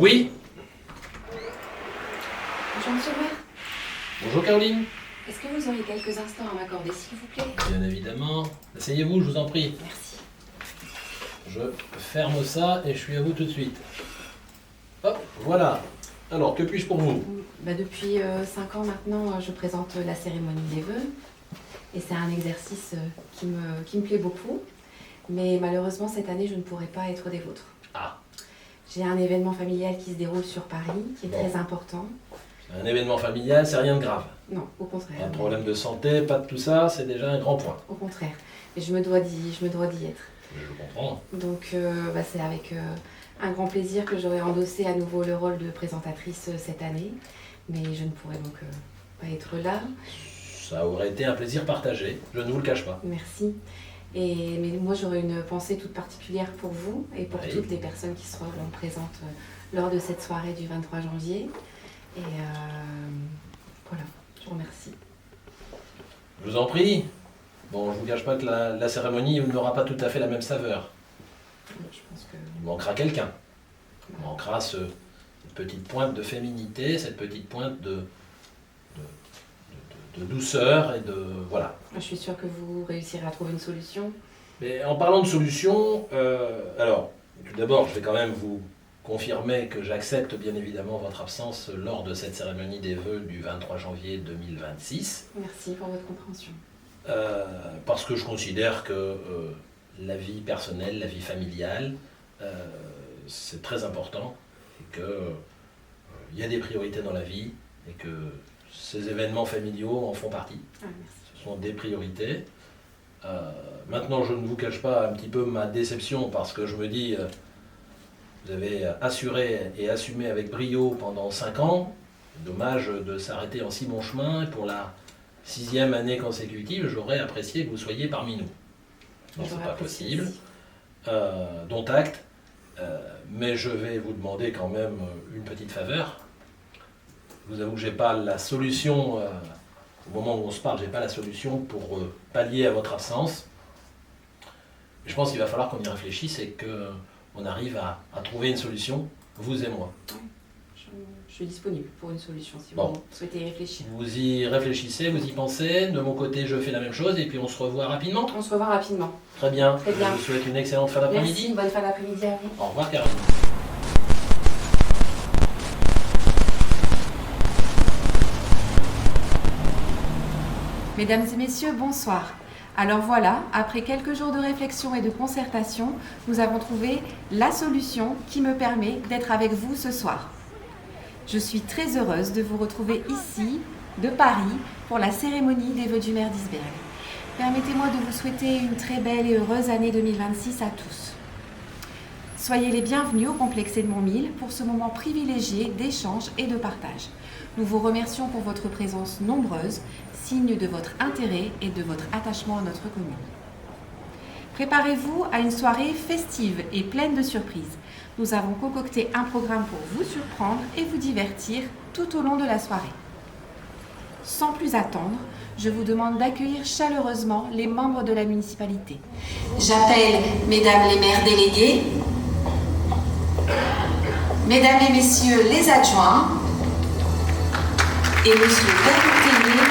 Oui. Bonjour Monsieur le maire. Bonjour Caroline. Est-ce que vous auriez quelques instants à m'accorder, s'il vous plaît? Bien évidemment. Asseyez-vous, je vous en prie. Merci. Je ferme ça et je suis à vous tout de suite. Hop, voilà. Alors, que puis-je pour vous? Depuis 5 ans maintenant, je présente la cérémonie des vœux. Et c'est un exercice qui me plaît beaucoup. Mais malheureusement, cette année, je ne pourrai pas être des vôtres. Ah, J'ai un événement familial qui se déroule sur Paris, qui est très important. un événement familial, c'est rien de grave. Non, au contraire. Pas de problème de santé, pas de tout ça, c'est déjà un grand point. Au contraire. Et je me dois d'y être. Je comprends. Donc c'est avec un grand plaisir que j'aurai endossé à nouveau le rôle de présentatrice cette année. Mais je ne pourrai donc pas être là. Ça aurait été un plaisir partagé, je ne vous le cache pas. Merci. Mais moi j'aurais une pensée toute particulière pour vous et pour Oui. toutes les personnes qui seront présentes lors de cette soirée du 23 janvier. Et voilà, je vous remercie. Je vous en prie. Bon, je vous cache pas que la cérémonie n'aura pas tout à fait la même saveur. Je pense que... Il manquera quelqu'un. Il manquera cette petite pointe de féminité, cette petite pointe de douceur et de... Voilà. Je suis sûre que vous réussirez à trouver une solution. Mais en parlant de solution, alors, tout d'abord, je vais quand même vous confirmer que j'accepte bien évidemment votre absence lors de cette cérémonie des vœux du 23 janvier 2026. Merci pour votre compréhension. Parce que je considère que la vie personnelle, la vie familiale, c'est très important et que il y a des priorités dans la vie et que ces événements familiaux en font partie. Ah, merci. Ce sont des priorités. Maintenant, je ne vous cache pas un petit peu ma déception parce que je me dis, vous avez assuré et assumé avec brio pendant 5 ans. Dommage de s'arrêter en si bon chemin. Pour la 6e année consécutive, j'aurais apprécié que vous soyez parmi nous. Non, c'est J'aurais pas apprécié possible. aussi. Dont acte. Mais je vais vous demander quand même une petite faveur. Je vous avoue que j'ai pas la solution, au moment où on se parle, j'ai pas la solution pour pallier à votre absence. Je pense qu'il va falloir qu'on y réfléchisse et qu'on arrive à trouver une solution, vous et moi. Je suis disponible pour une solution si Bon. vous souhaitez y réfléchir. Vous y réfléchissez, vous y pensez. De mon côté, je fais la même chose et puis on se revoit rapidement. On se revoit rapidement. Très bien. Très bien. Je vous souhaite une excellente fin Merci, d'après-midi. bonne fin d'après-midi à vous. Au revoir, Caroline. Mesdames et messieurs, bonsoir. Alors voilà, après quelques jours de réflexion et de concertation, nous avons trouvé la solution qui me permet d'être avec vous ce soir. Je suis très heureuse de vous retrouver ici, de Paris, pour la cérémonie des vœux du maire d'Isbergues. Permettez-moi de vous souhaiter une très belle et heureuse année 2026 à tous. Soyez les bienvenus au complexe Edmond Mille pour ce moment privilégié d'échange et de partage. Nous vous remercions pour votre présence nombreuse, signe de votre intérêt et de votre attachement à notre commune. Préparez-vous à une soirée festive et pleine de surprises. Nous avons concocté un programme pour vous surprendre et vous divertir tout au long de la soirée. Sans plus attendre, je vous demande d'accueillir chaleureusement les membres de la municipalité. J'appelle mesdames les maires délégués, mesdames et messieurs les adjoints et monsieur Bernard Ténier.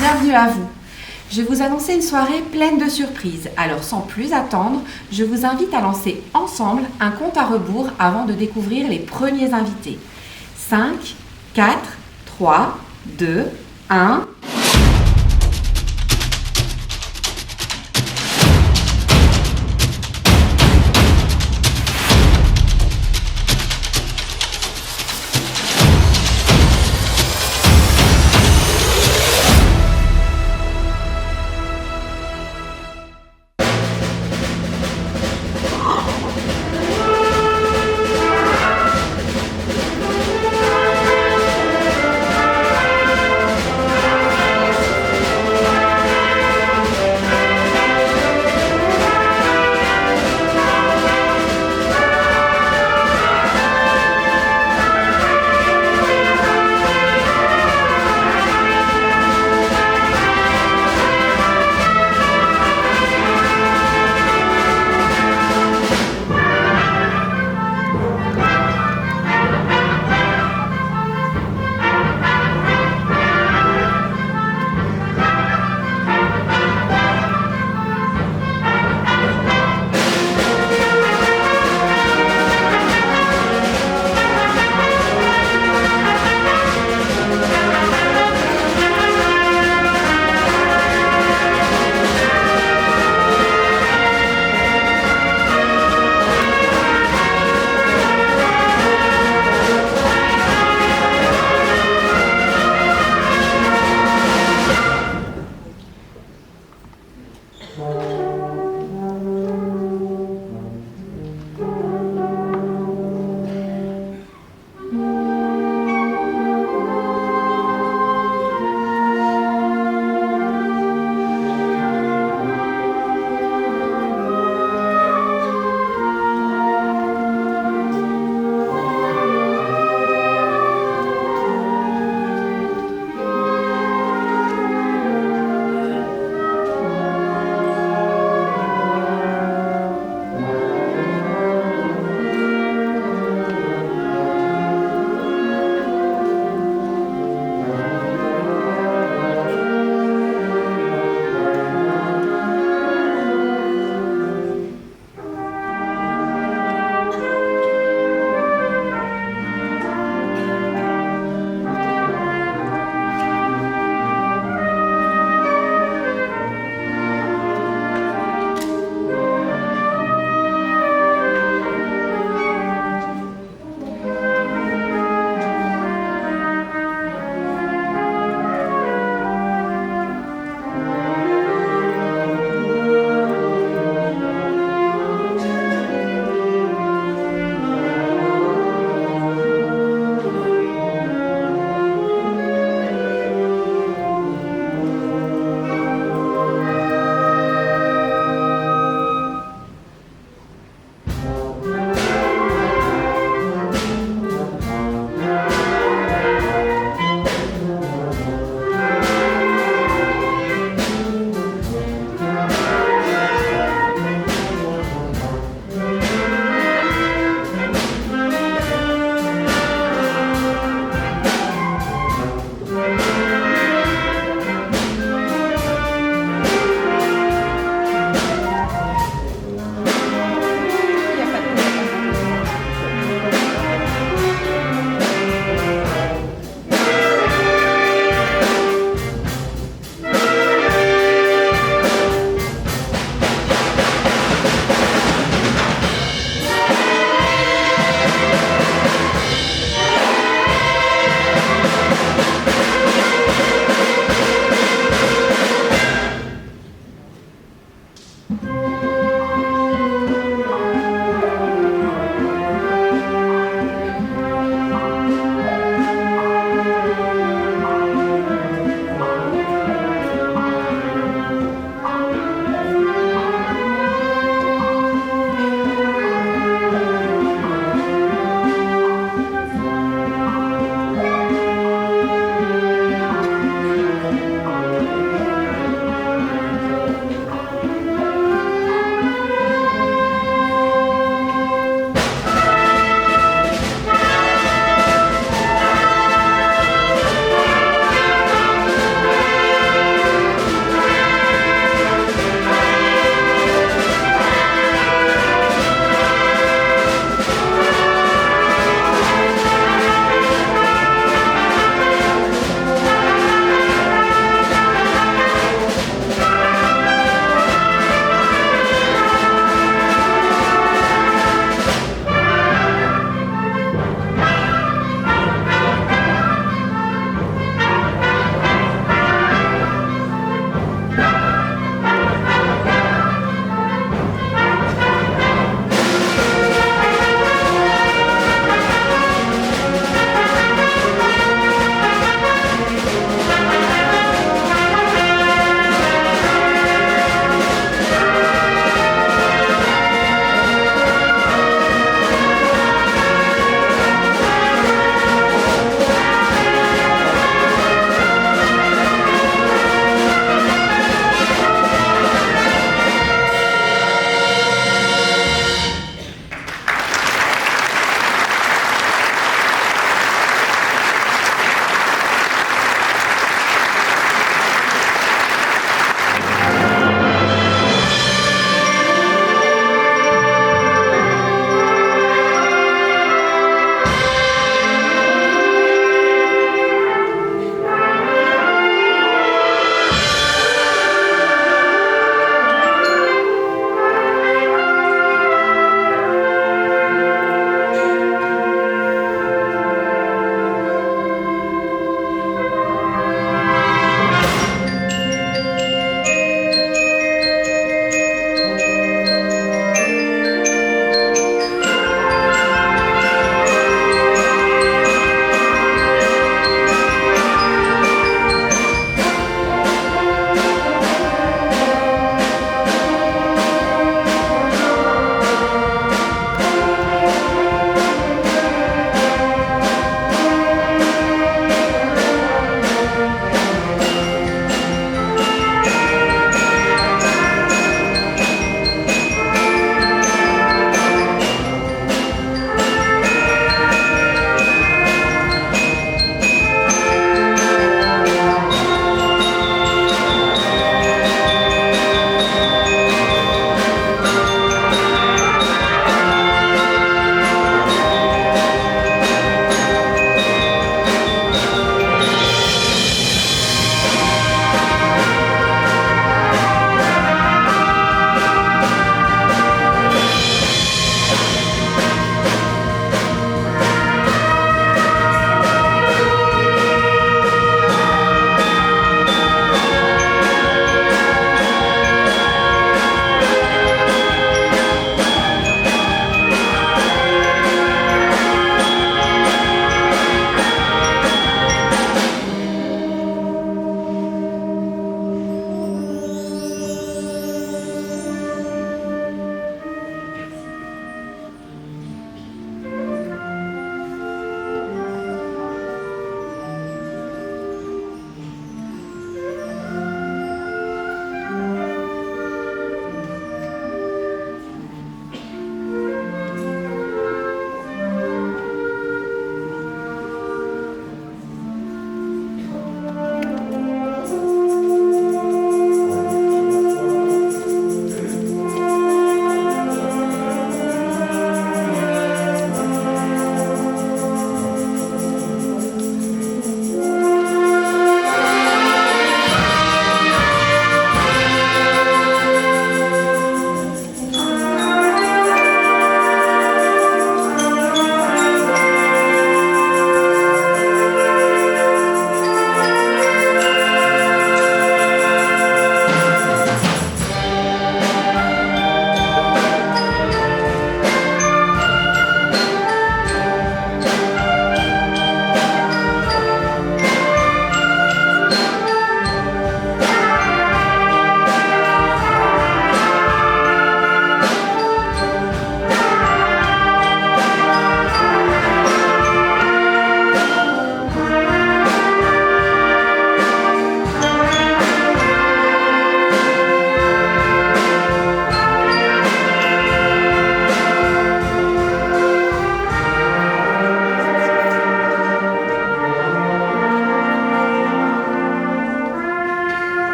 Bienvenue à vous. Je vais vous annoncer une soirée pleine de surprises. Alors sans plus attendre, je vous invite à lancer ensemble un compte à rebours avant de découvrir les premiers invités. 5, 4, 3, 2, 1...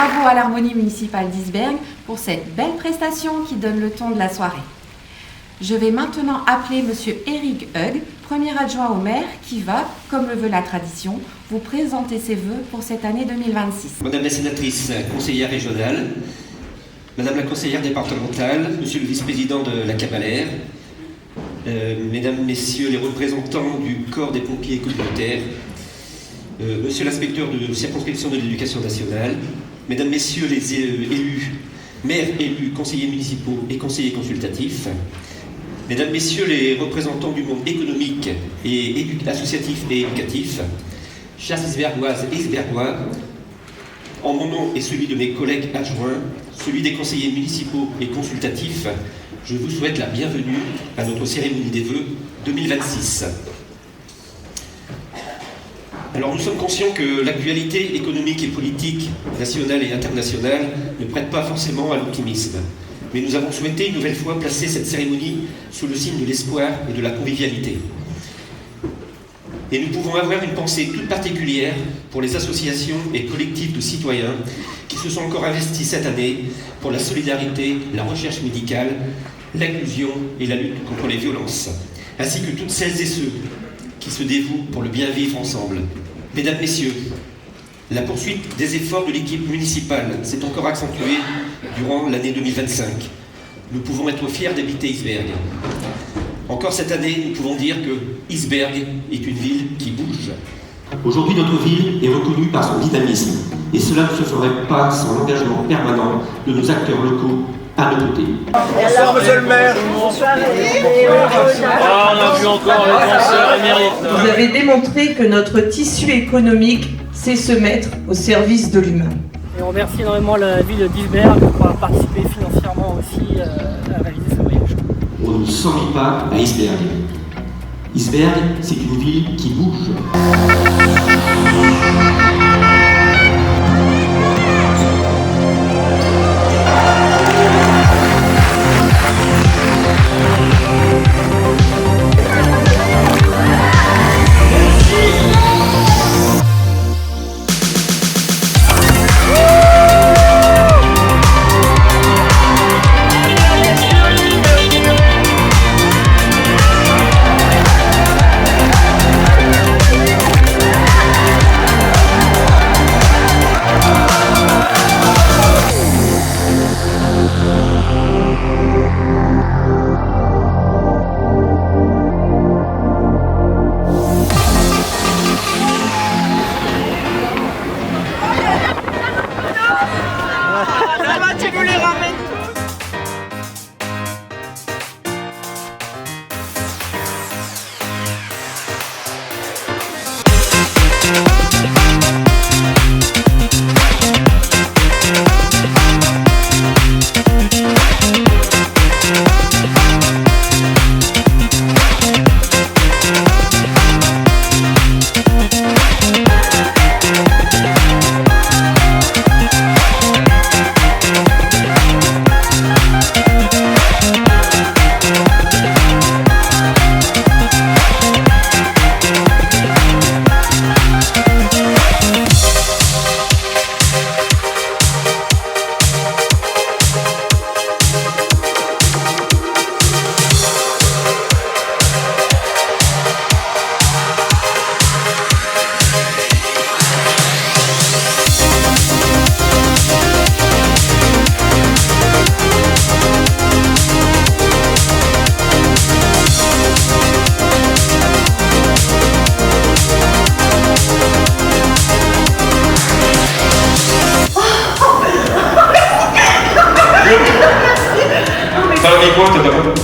bravo à l'Harmonie municipale d'Isbergues pour cette belle prestation qui donne le ton de la soirée. Je vais maintenant appeler Monsieur Éric Hug, premier adjoint au maire, qui va, comme le veut la tradition, vous présenter ses vœux pour cette année 2026. Madame la sénatrice conseillère régionale, Madame la conseillère départementale, Monsieur le vice-président de la Cavalère, Mesdames, Messieurs les représentants du corps des pompiers communautaires, Monsieur l'inspecteur de circonscription de l'éducation nationale, Mesdames, Messieurs les élus, maires, élus, conseillers municipaux et conseillers consultatifs, Mesdames, Messieurs les représentants du monde économique et associatif et éducatif, chers Isbergoises et Isbergois, en mon nom et celui de mes collègues adjoints, celui des conseillers municipaux et consultatifs, je vous souhaite la bienvenue à notre cérémonie des vœux 2026. Alors nous sommes conscients que l'actualité économique et politique nationale et internationale ne prête pas forcément à l'optimisme. Mais nous avons souhaité une nouvelle fois placer cette cérémonie sous le signe de l'espoir et de la convivialité. Et nous pouvons avoir une pensée toute particulière pour les associations et collectifs de citoyens qui se sont encore investis cette année pour la solidarité, la recherche médicale, l'inclusion et la lutte contre les violences, ainsi que toutes celles et ceux qui se dévouent pour le bien vivre ensemble. Mesdames, Messieurs, la poursuite des efforts de l'équipe municipale s'est encore accentuée durant l'année 2025. Nous pouvons être fiers d'habiter Isbergues. Encore cette année, nous pouvons dire que Isbergues est une ville qui bouge. Aujourd'hui, notre ville est reconnue par son dynamisme, et cela ne se ferait pas sans l'engagement permanent de nos acteurs locaux à nos côtés. Bonsoir, monsieur le maire. Bonsoir. On a vu encore le danseur émérite. Vous avez démontré que notre tissu économique sait se mettre au service de l'humain. Et on remercie énormément la ville d'Isbergues pour avoir participé financièrement aussi à réaliser ce voyage. On ne s'ennuie pas à Isbergues. Isbergues, c'est une ville qui bouge.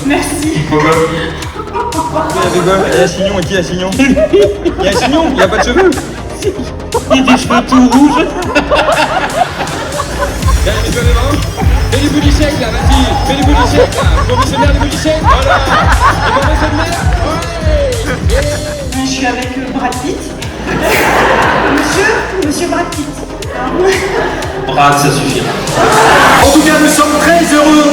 Merci. Pourquoi? Il y a Signon, et qui a Signon? Il y a Signon, il n'y a pas de cheveux. Il a des cheveux tout rouges. Fais du booty shake là, vas-y. Fais du booty shake là. Pour monsieur le maire, du booty shake. Voilà. Et pour monsieur le maire. Ouais. Je suis avec Brad Pitt. Monsieur Brad Pitt. Brad, ça suffira. En tout cas, nous sommes très heureux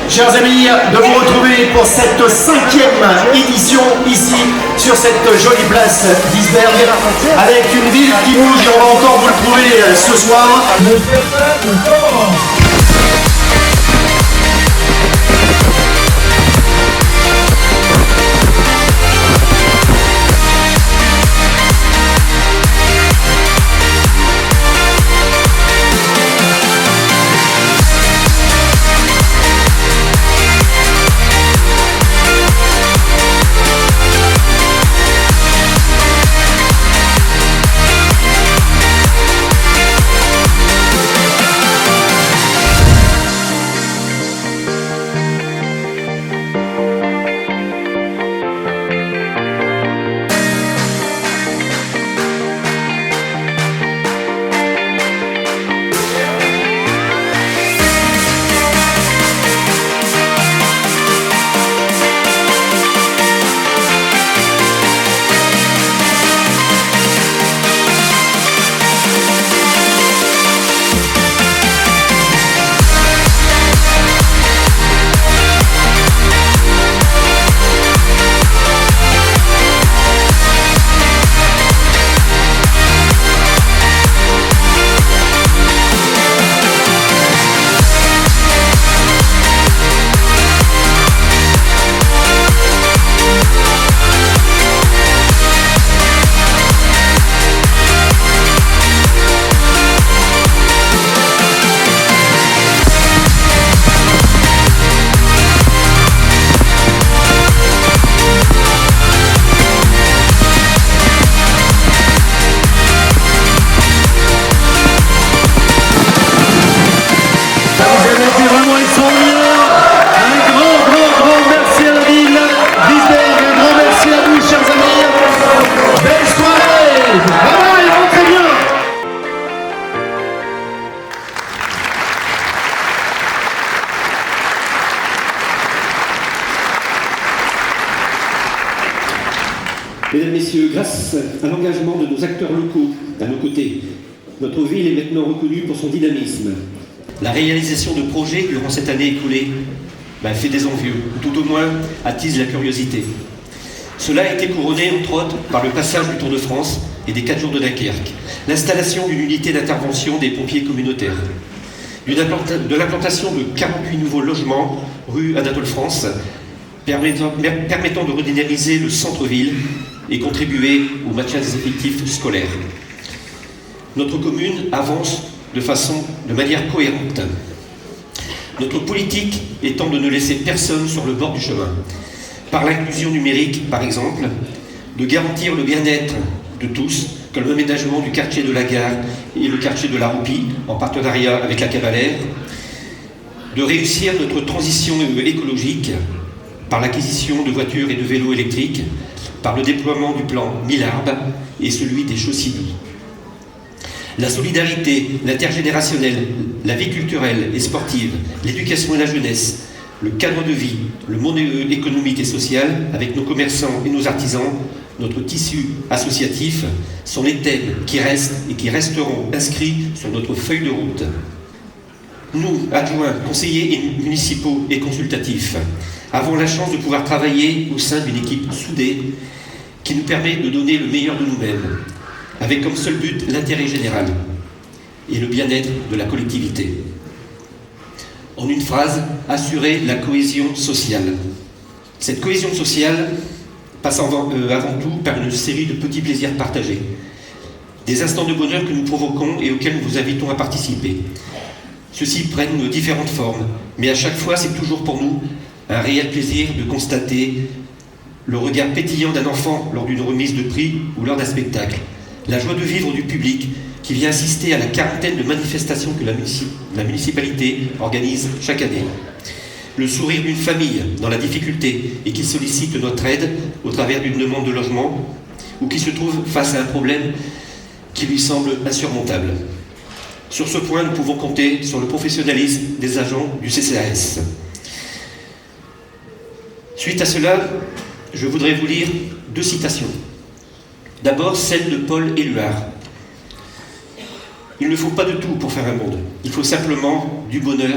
chers amis, de vous retrouver pour cette 5e édition ici, sur cette jolie place d'Isbergues, avec une ville qui bouge, et on va encore vous le prouver ce soir. Le spectacle commence. Mesdames, Messieurs, grâce à l'engagement de nos acteurs locaux à nos côtés, notre ville est maintenant reconnue pour son dynamisme. La réalisation de projets durant cette année écoulée fait des envieux, ou tout au moins attise la curiosité. Cela a été couronné, entre autres, par le passage du Tour de France et des 4 jours de Dunkerque, l'installation d'une unité d'intervention des pompiers communautaires, de l'implantation de 48 nouveaux logements rue Anatole-France, permettant de redynamiser le centre-ville et contribuer au maintien des effectifs scolaires. Notre commune avance de manière cohérente. Notre politique étant de ne laisser personne sur le bord du chemin. Par l'inclusion numérique, par exemple, de garantir le bien-être de tous, comme l'aménagement du quartier de la Gare et le quartier de la Roupie, en partenariat avec la Cavalaire, de réussir notre transition écologique par l'acquisition de voitures et de vélos électriques, par le déploiement du plan 1000 arbres et celui des Chaussillons. La solidarité, l'intergénérationnel, la vie culturelle et sportive, l'éducation et la jeunesse, le cadre de vie, le monde économique et social, avec nos commerçants et nos artisans, notre tissu associatif, sont les thèmes qui restent et qui resteront inscrits sur notre feuille de route. Nous, adjoints, conseillers municipaux et consultatifs, avons la chance de pouvoir travailler au sein d'une équipe soudée qui nous permet de donner le meilleur de nous-mêmes, avec comme seul but l'intérêt général et le bien-être de la collectivité. En une phrase, assurer la cohésion sociale. Cette cohésion sociale passe avant tout par une série de petits plaisirs partagés, des instants de bonheur que nous provoquons et auxquels nous vous invitons à participer. Ceux-ci prennent différentes formes, mais à chaque fois, c'est toujours pour nous un réel plaisir de constater le regard pétillant d'un enfant lors d'une remise de prix ou lors d'un spectacle, la joie de vivre du public qui vient assister à la quarantaine de manifestations que la municipalité organise chaque année, le sourire d'une famille dans la difficulté et qui sollicite notre aide au travers d'une demande de logement ou qui se trouve face à un problème qui lui semble insurmontable. Sur ce point, nous pouvons compter sur le professionnalisme des agents du CCAS. Suite à cela, je voudrais vous lire 2 citations. D'abord, celle de Paul Éluard. « Il ne faut pas de tout pour faire un monde. Il faut simplement du bonheur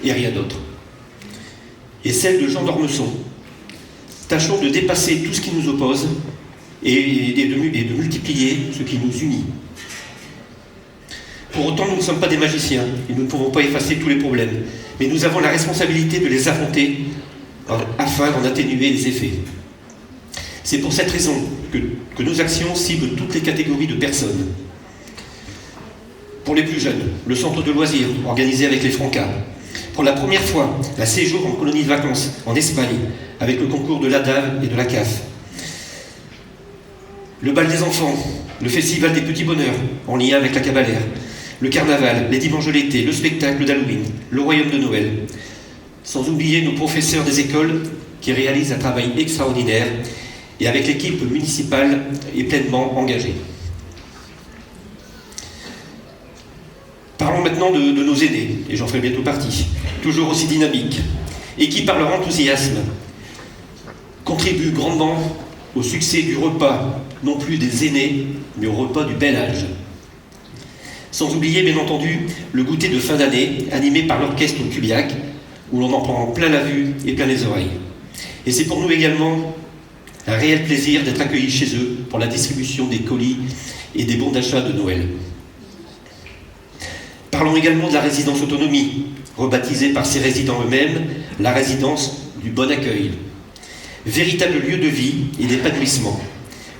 et rien d'autre. » et celle de Jean d'Ormesson. Tâchons de dépasser tout ce qui nous oppose et de multiplier ce qui nous unit. Pour autant, nous ne sommes pas des magiciens et nous ne pouvons pas effacer tous les problèmes, mais nous avons la responsabilité de les affronter afin d'en atténuer les effets. C'est pour cette raison que nos actions ciblent toutes les catégories de personnes. Pour les plus jeunes, le centre de loisirs organisé avec les Francas. Pour la première fois, un séjour en colonie de vacances en Espagne avec le concours de l'ADAV et de la CAF. Le bal des enfants, le festival des petits bonheurs en lien avec la Cabalère, le carnaval, les dimanches de l'été, le spectacle d'Halloween, le royaume de Noël. Sans oublier nos professeurs des écoles qui réalisent un travail extraordinaire et avec l'équipe municipale est pleinement engagée. Parlons maintenant de nos aînés, et j'en ferai bientôt partie, toujours aussi dynamiques, et qui, par leur enthousiasme, contribuent grandement au succès du repas, non plus des aînés, mais au repas du bel âge. Sans oublier, bien entendu, le goûter de fin d'année, animé par l'orchestre Culiac, où l'on en prend plein la vue et plein les oreilles. Et c'est pour nous également un réel plaisir d'être accueillis chez eux pour la distribution des colis et des bons d'achat de Noël. Parlons également de la résidence autonomie, rebaptisée par ses résidents eux-mêmes la résidence du bon accueil. Véritable lieu de vie et d'épanouissement,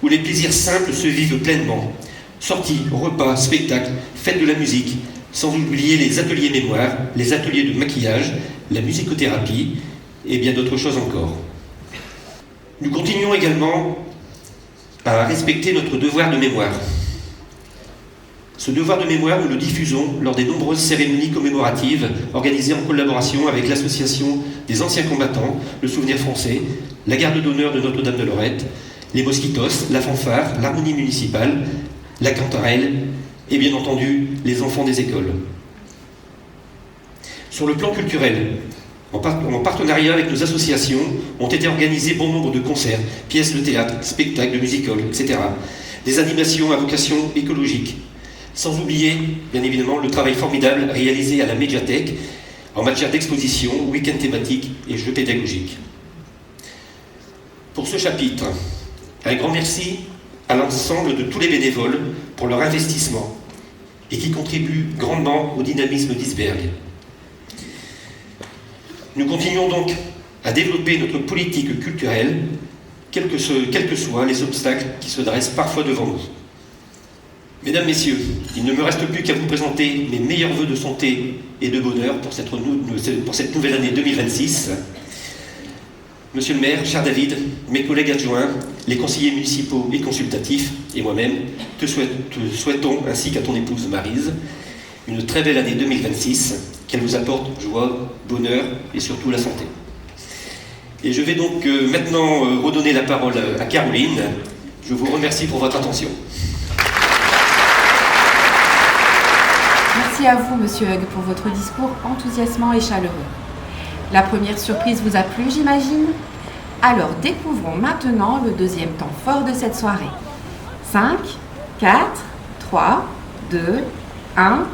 où les plaisirs simples se vivent pleinement. Sorties, repas, spectacles, fêtes de la musique, sans oublier les ateliers mémoire, les ateliers de maquillage, la musicothérapie et bien d'autres choses encore. Nous continuons également à respecter notre devoir de mémoire. Ce devoir de mémoire, nous le diffusons lors des nombreuses cérémonies commémoratives organisées en collaboration avec l'Association des anciens combattants, le Souvenir français, la Garde d'honneur de Notre-Dame de Lorette, les Mosquitos, la Fanfare, l'Harmonie municipale, la Cantarelle et bien entendu les enfants des écoles. Sur le plan culturel, en partenariat avec nos associations, ont été organisés bon nombre de concerts, pièces de théâtre, spectacles de music-hall, etc. Des animations à vocation écologique. Sans oublier, bien évidemment, le travail formidable réalisé à la médiathèque en matière d'exposition, week-end thématique et jeux pédagogiques. Pour ce chapitre, un grand merci à l'ensemble de tous les bénévoles pour leur investissement et qui contribuent grandement au dynamisme d'Isbergues. Nous continuons donc à développer notre politique culturelle, quels que soient les obstacles qui se dressent parfois devant nous. Mesdames, Messieurs, il ne me reste plus qu'à vous présenter mes meilleurs vœux de santé et de bonheur pour cette nouvelle année 2026. Monsieur le maire, cher David, mes collègues adjoints, les conseillers municipaux et consultatifs, et moi-même, te souhaitons, ainsi qu'à ton épouse Maryse, une très belle année 2026, qu'elle vous apporte joie, bonheur et surtout la santé. Et je vais donc maintenant redonner la parole à Caroline. Je vous remercie pour votre attention. Merci à vous, Monsieur Hug, pour votre discours enthousiasmant et chaleureux. La première surprise vous a plu, j'imagine? Alors découvrons maintenant le deuxième temps fort de cette soirée. 5, 4, 3, 2, 1...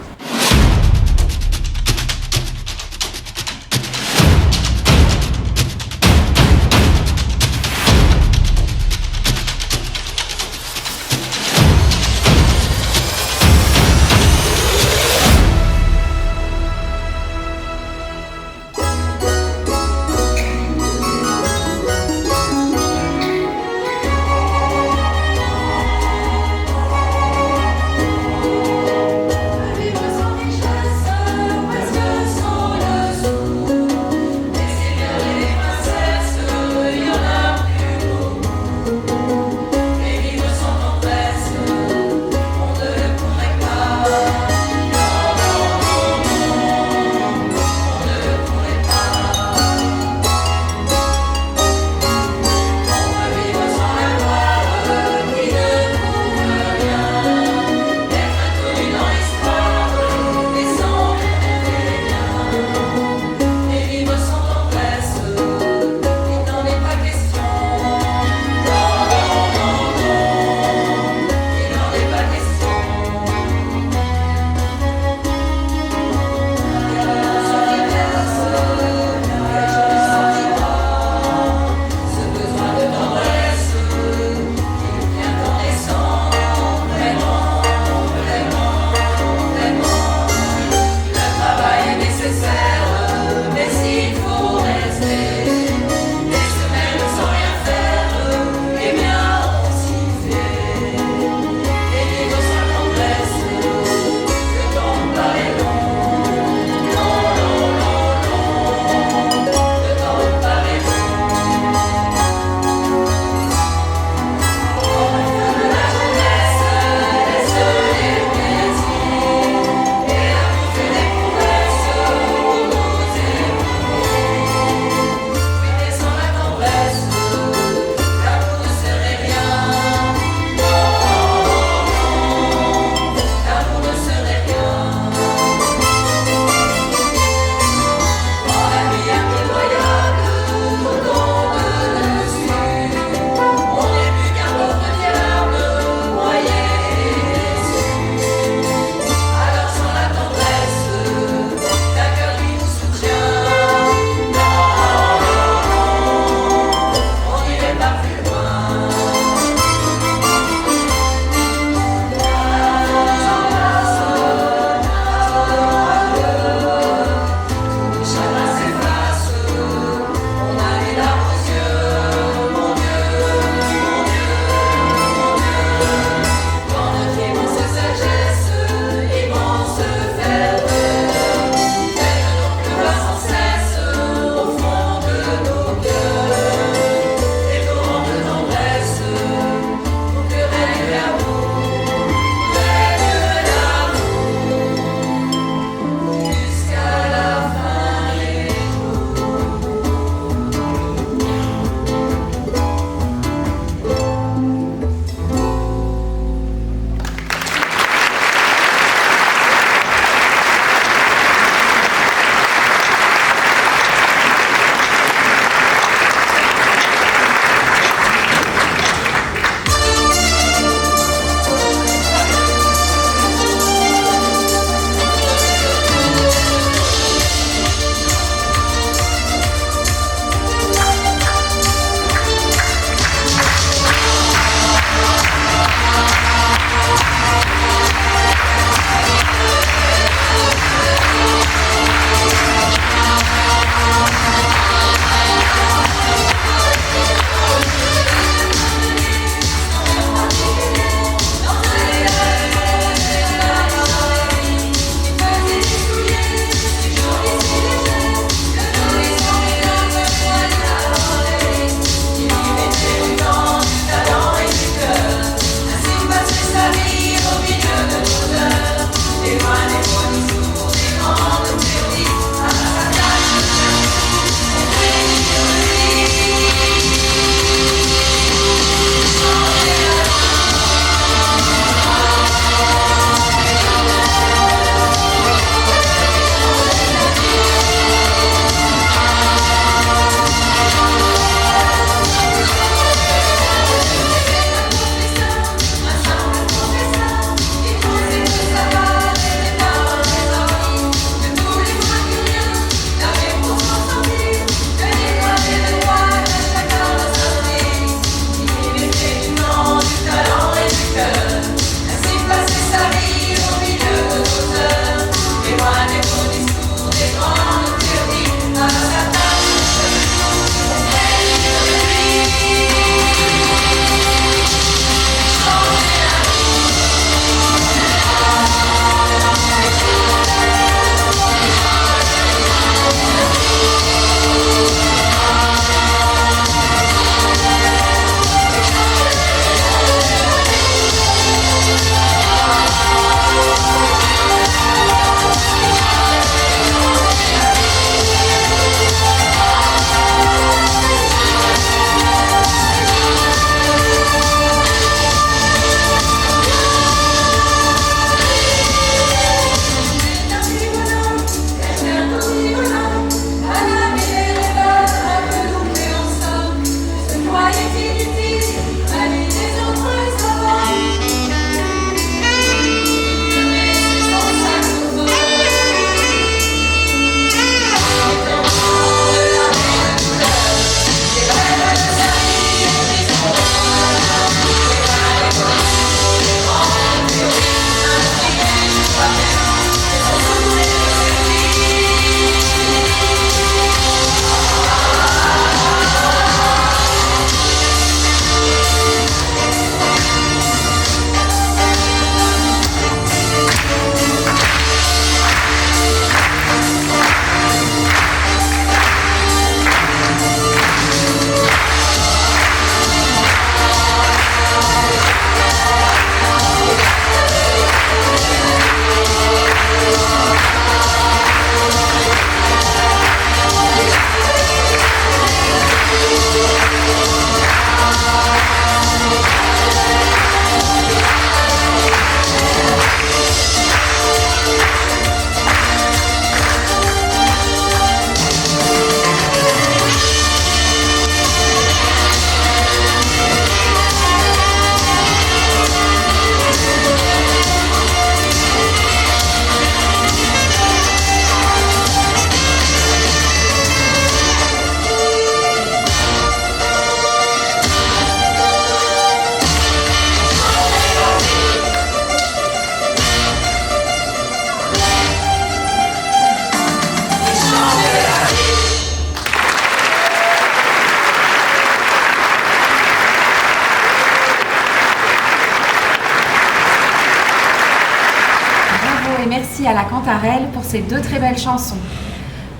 et merci à la Cantarelle pour ces 2 très belles chansons.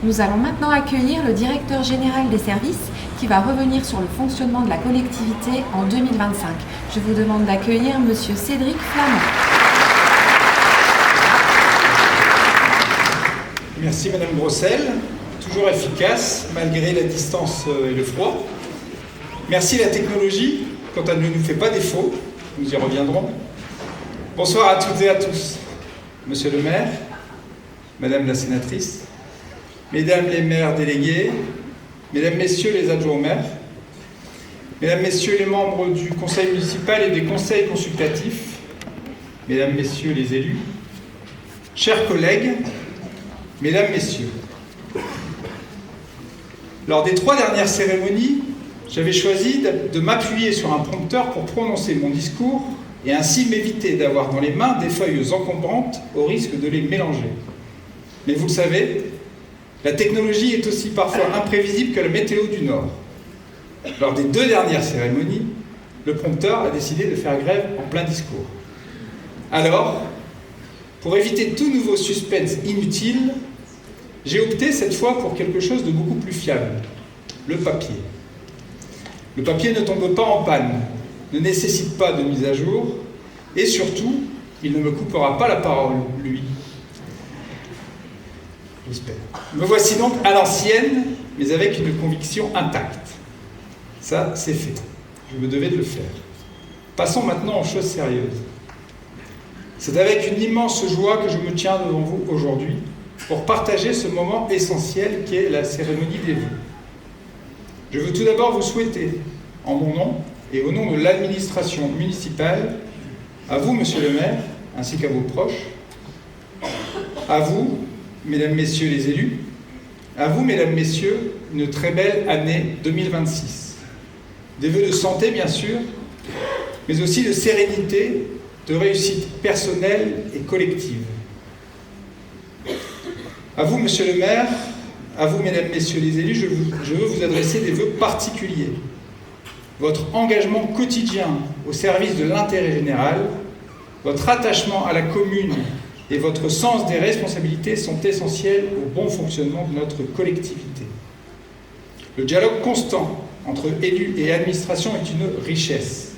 Nous allons maintenant accueillir le directeur général des services qui va revenir sur le fonctionnement de la collectivité en 2025. Je vous demande d'accueillir Monsieur Cédric Flamand. Merci Madame Brossel, toujours efficace malgré la distance et le froid. Merci la technologie quand elle ne nous fait pas défaut, nous y reviendrons. Bonsoir à toutes et à tous. Monsieur le maire, Madame la sénatrice, Mesdames les maires délégués, Mesdames, Messieurs les adjoints au maire, Mesdames, Messieurs les membres du conseil municipal et des conseils consultatifs, Mesdames, Messieurs les élus, chers collègues, Mesdames, Messieurs, lors des 3 dernières cérémonies, j'avais choisi de m'appuyer sur un prompteur pour prononcer mon discours et ainsi m'éviter d'avoir dans les mains des feuilles encombrantes au risque de les mélanger. Mais vous le savez, la technologie est aussi parfois imprévisible que la météo du Nord. Lors des 2 dernières cérémonies, le prompteur a décidé de faire grève en plein discours. Alors, pour éviter tout nouveau suspense inutile, j'ai opté cette fois pour quelque chose de beaucoup plus fiable, le papier. Le papier ne tombe pas en panne, ne nécessite pas de mise à jour, et surtout, il ne me coupera pas la parole, lui. J'espère. Me voici donc à l'ancienne, mais avec une conviction intacte. Ça, c'est fait. Je me devais de le faire. Passons maintenant aux choses sérieuses. C'est avec une immense joie que je me tiens devant vous aujourd'hui pour partager ce moment essentiel qui est la cérémonie des vœux. Je veux tout d'abord vous souhaiter, en mon nom et au nom de l'administration municipale, à vous, Monsieur le maire, ainsi qu'à vos proches, à vous, Mesdames, Messieurs les élus, à vous, Mesdames, Messieurs, une très belle année 2026. Des vœux de santé, bien sûr, mais aussi de sérénité, de réussite personnelle et collective. À vous, Monsieur le maire, à vous, Mesdames, Messieurs les élus, je veux vous adresser des vœux particuliers. Votre engagement quotidien au service de l'intérêt général, votre attachement à la commune et votre sens des responsabilités sont essentiels au bon fonctionnement de notre collectivité. Le dialogue constant entre élus et administration est une richesse.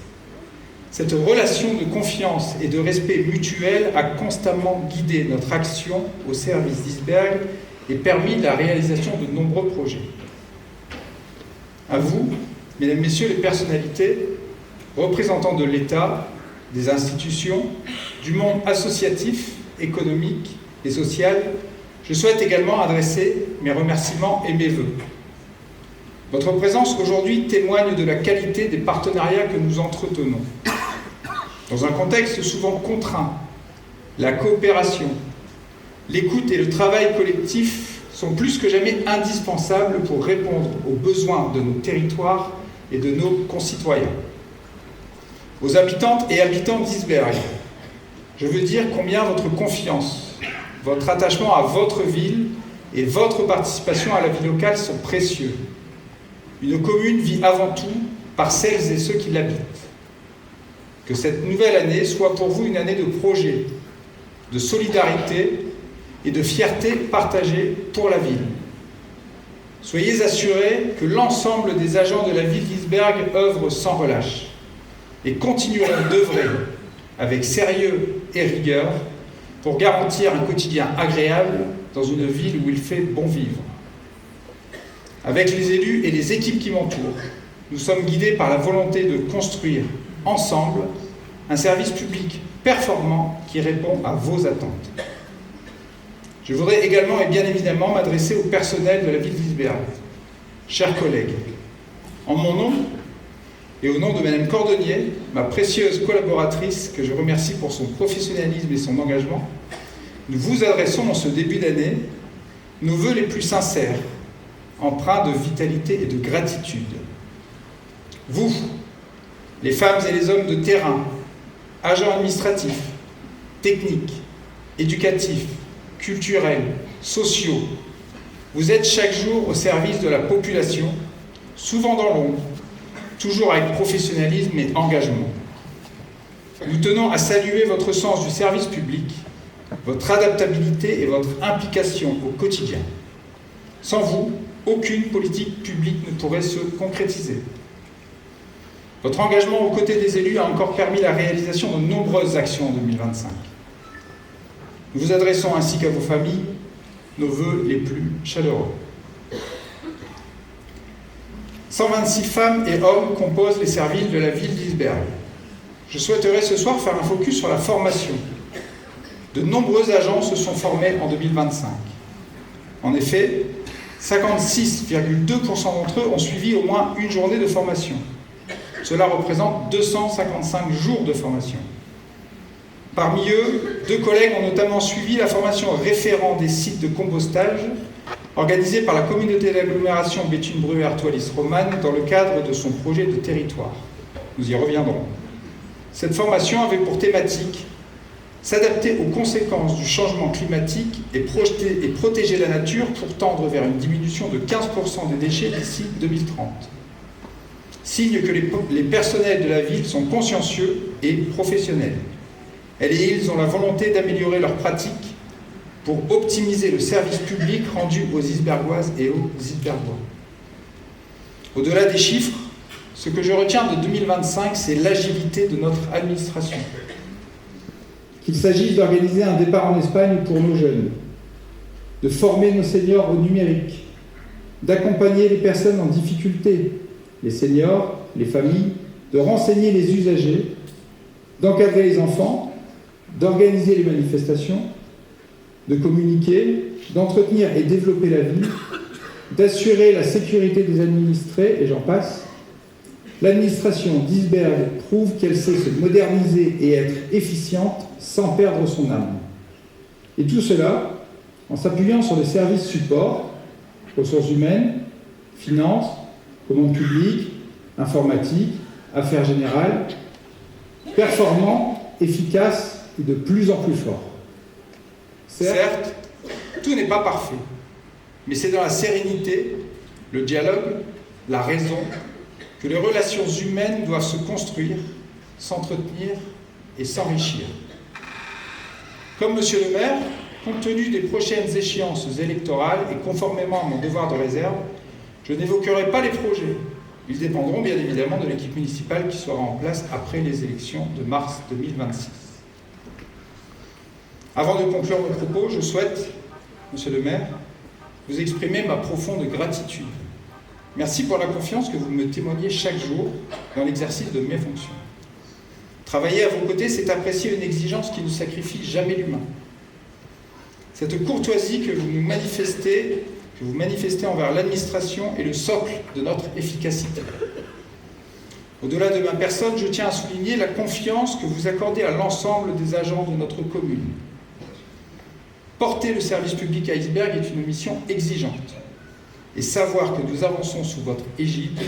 Cette relation de confiance et de respect mutuel a constamment guidé notre action au service d'Isbergues et permis la réalisation de nombreux projets. À vous, Mesdames, Messieurs les personnalités, représentants de l'État, des institutions, du monde associatif, économique et social, je souhaite également adresser mes remerciements et mes vœux. Votre présence aujourd'hui témoigne de la qualité des partenariats que nous entretenons. Dans un contexte souvent contraint, la coopération, l'écoute et le travail collectif sont plus que jamais indispensables pour répondre aux besoins de nos territoires et de nos concitoyens. Aux habitantes et habitants d'Isbergues, je veux dire combien votre confiance, votre attachement à votre ville et votre participation à la vie locale sont précieux. Une commune vit avant tout par celles et ceux qui l'habitent. Que cette nouvelle année soit pour vous une année de projets, de solidarité et de fierté partagée pour la ville. Soyez assurés que l'ensemble des agents de la ville d'Isbergues œuvrent sans relâche et continueront d'œuvrer avec sérieux et rigueur pour garantir un quotidien agréable dans une ville où il fait bon vivre. Avec les élus et les équipes qui m'entourent, nous sommes guidés par la volonté de construire ensemble un service public performant qui répond à vos attentes. Je voudrais également et bien évidemment m'adresser au personnel de la ville d'Isbergues. Chers collègues, en mon nom et au nom de Madame Cordonnier, ma précieuse collaboratrice que je remercie pour son professionnalisme et son engagement, nous vous adressons en ce début d'année nos vœux les plus sincères, empreints de vitalité et de gratitude. Vous, les femmes et les hommes de terrain, agents administratifs, techniques, éducatifs, culturels, sociaux, vous êtes chaque jour au service de la population, souvent dans l'ombre, toujours avec professionnalisme et engagement. Nous tenons à saluer votre sens du service public votre adaptabilité et votre implication au quotidien. Sans vous, aucune politique publique ne pourrait se concrétiser. Votre engagement aux côtés des élus a encore permis la réalisation de nombreuses actions en 2025. Nous vous adressons ainsi qu'à vos familles nos vœux les plus chaleureux. 126 femmes et hommes composent les services de la ville d'Isbergues. Je souhaiterais ce soir faire un focus sur la formation. De nombreux agents se sont formés en 2025. En effet, 56,2% d'entre eux ont suivi au moins une journée de formation. Cela représente 255 jours de formation. Parmi eux, 2 collègues ont notamment suivi la formation référent des sites de compostage organisée par la communauté d'agglomération Béthune-Bruay-Artois-Lys-Romanne dans le cadre de son projet de territoire. Nous y reviendrons. Cette formation avait pour thématique s'adapter aux conséquences du changement climatique et protéger la nature pour tendre vers une diminution de 15% des déchets d'ici 2030. Signe que les personnels de la ville sont consciencieux et professionnels. Elles et ils ont la volonté d'améliorer leurs pratiques pour optimiser le service public rendu aux Isbergoises et aux Isbergois. Au-delà des chiffres, ce que je retiens de 2025, c'est l'agilité de notre administration. Qu'il s'agisse d'organiser un départ en Espagne pour nos jeunes, de former nos seniors au numérique, d'accompagner les personnes en difficulté, les seniors, les familles, de renseigner les usagers, d'encadrer les enfants, d'organiser les manifestations, de communiquer, d'entretenir et développer la ville, d'assurer la sécurité des administrés, et j'en passe. L'administration d'Isbergues prouve qu'elle sait se moderniser et être efficiente sans perdre son âme. Et tout cela en s'appuyant sur des services supports, ressources humaines, finances, commande publique, informatique, affaires générales, performants, efficaces et de plus en plus forts. Certes, tout n'est pas parfait, mais c'est dans la sérénité, le dialogue, la raison, que les relations humaines doivent se construire, s'entretenir et s'enrichir. Comme Monsieur le maire, compte tenu des prochaines échéances électorales et conformément à mon devoir de réserve, je n'évoquerai pas les projets. Ils dépendront bien évidemment de l'équipe municipale qui sera en place après les élections de mars 2026. Avant de conclure mon propos, je souhaite, Monsieur le maire, vous exprimer ma profonde gratitude. Merci pour la confiance que vous me témoignez chaque jour dans l'exercice de mes fonctions. Travailler à vos côtés, c'est apprécier une exigence qui ne sacrifie jamais l'humain. Cette courtoisie que vous manifestez envers l'administration est le socle de notre efficacité. Au-delà de ma personne, je tiens à souligner la confiance que vous accordez à l'ensemble des agents de notre commune. Porter le service public à Isbergues est une mission exigeante. Et savoir que nous avançons sous votre égide,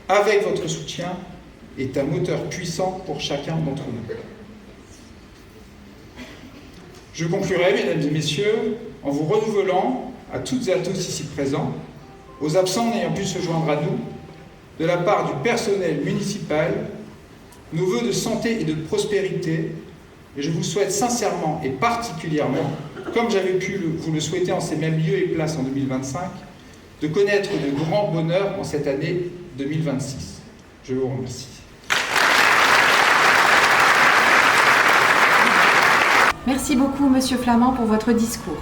avec votre soutien, est un moteur puissant pour chacun d'entre nous. Je conclurai, mesdames et messieurs, en vous renouvelant à toutes et à tous ici présents, aux absents n'ayant pu se joindre à nous, de la part du personnel municipal, nos vœux de santé et de prospérité, et je vous souhaite sincèrement et particulièrement, comme j'avais pu vous le souhaiter en ces mêmes lieux et places en 2025, de connaître de grands bonheurs en cette année 2026. Je vous remercie. Merci beaucoup, Monsieur Flamand, pour votre discours.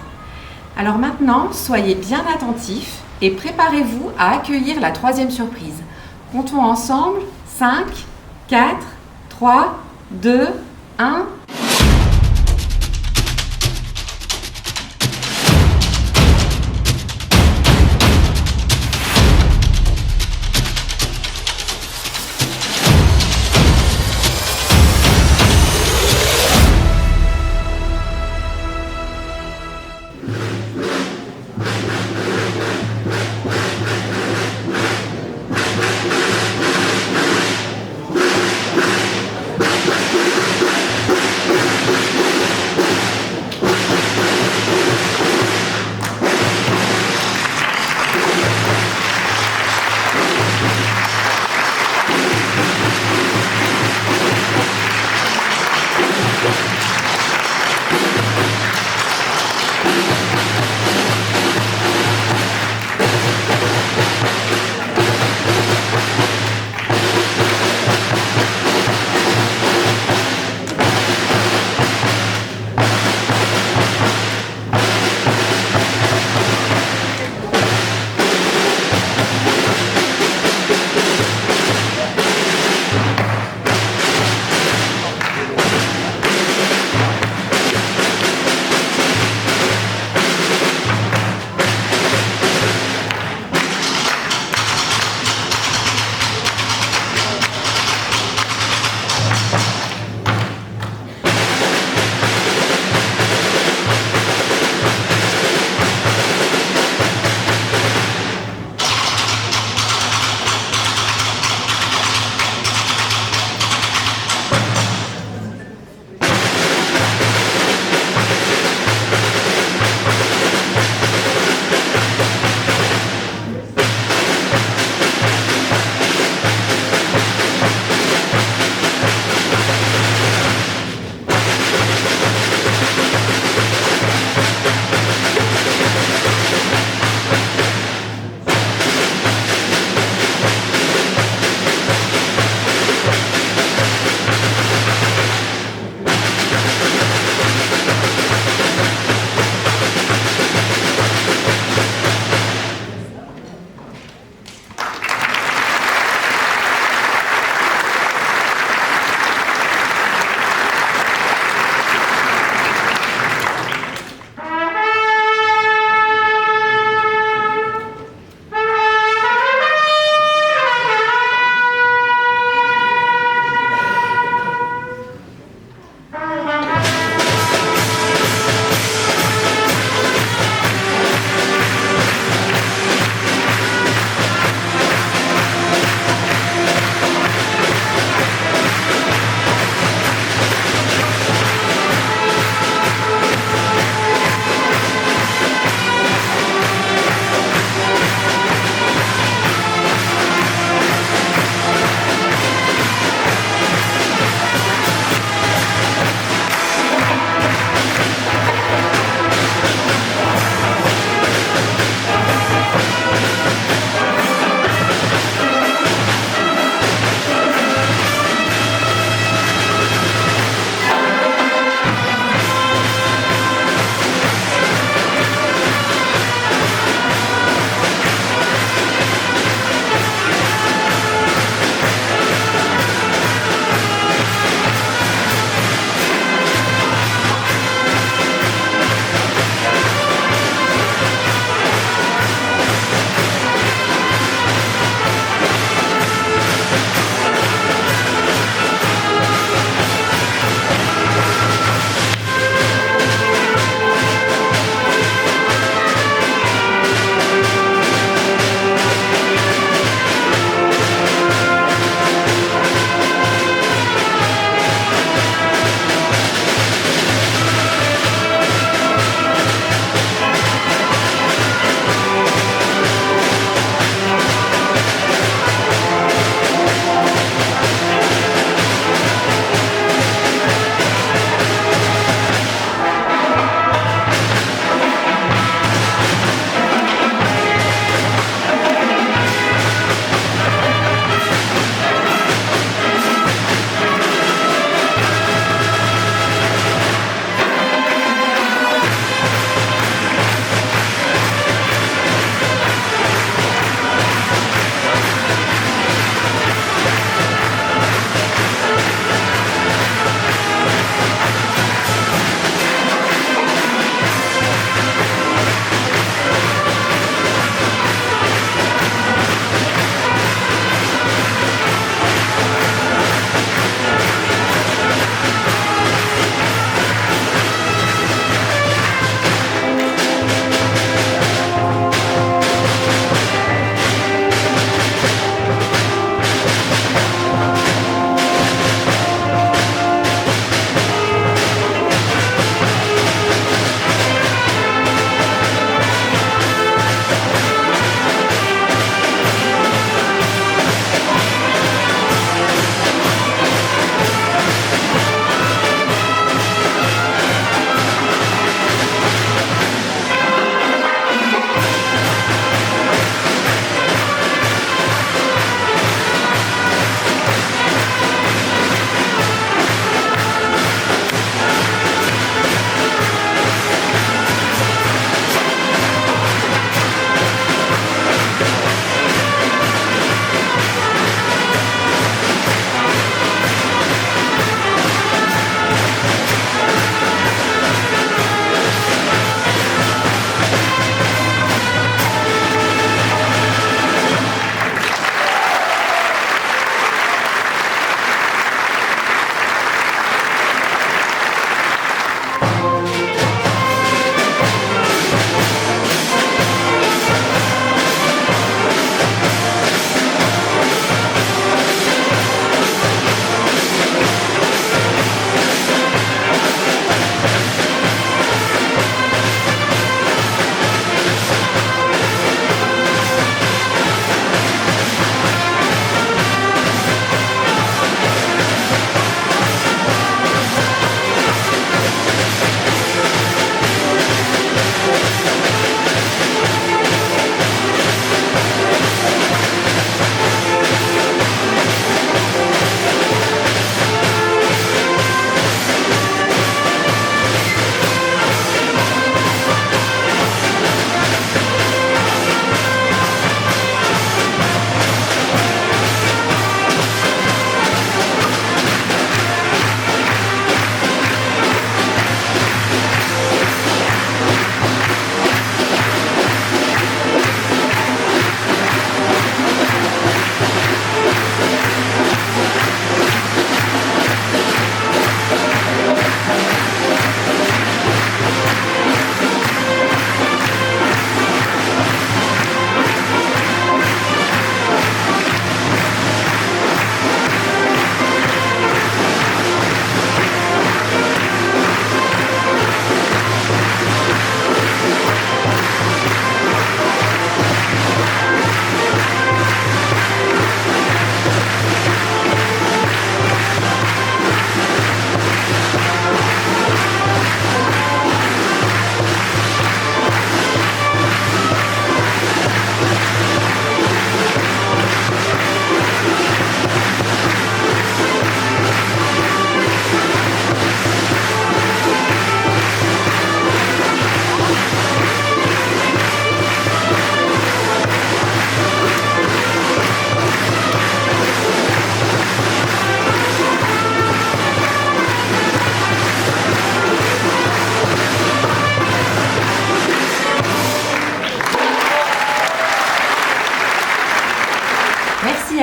Alors maintenant, soyez bien attentifs et préparez-vous à accueillir la troisième surprise. Comptons ensemble. 5, 4, 3, 2, 1...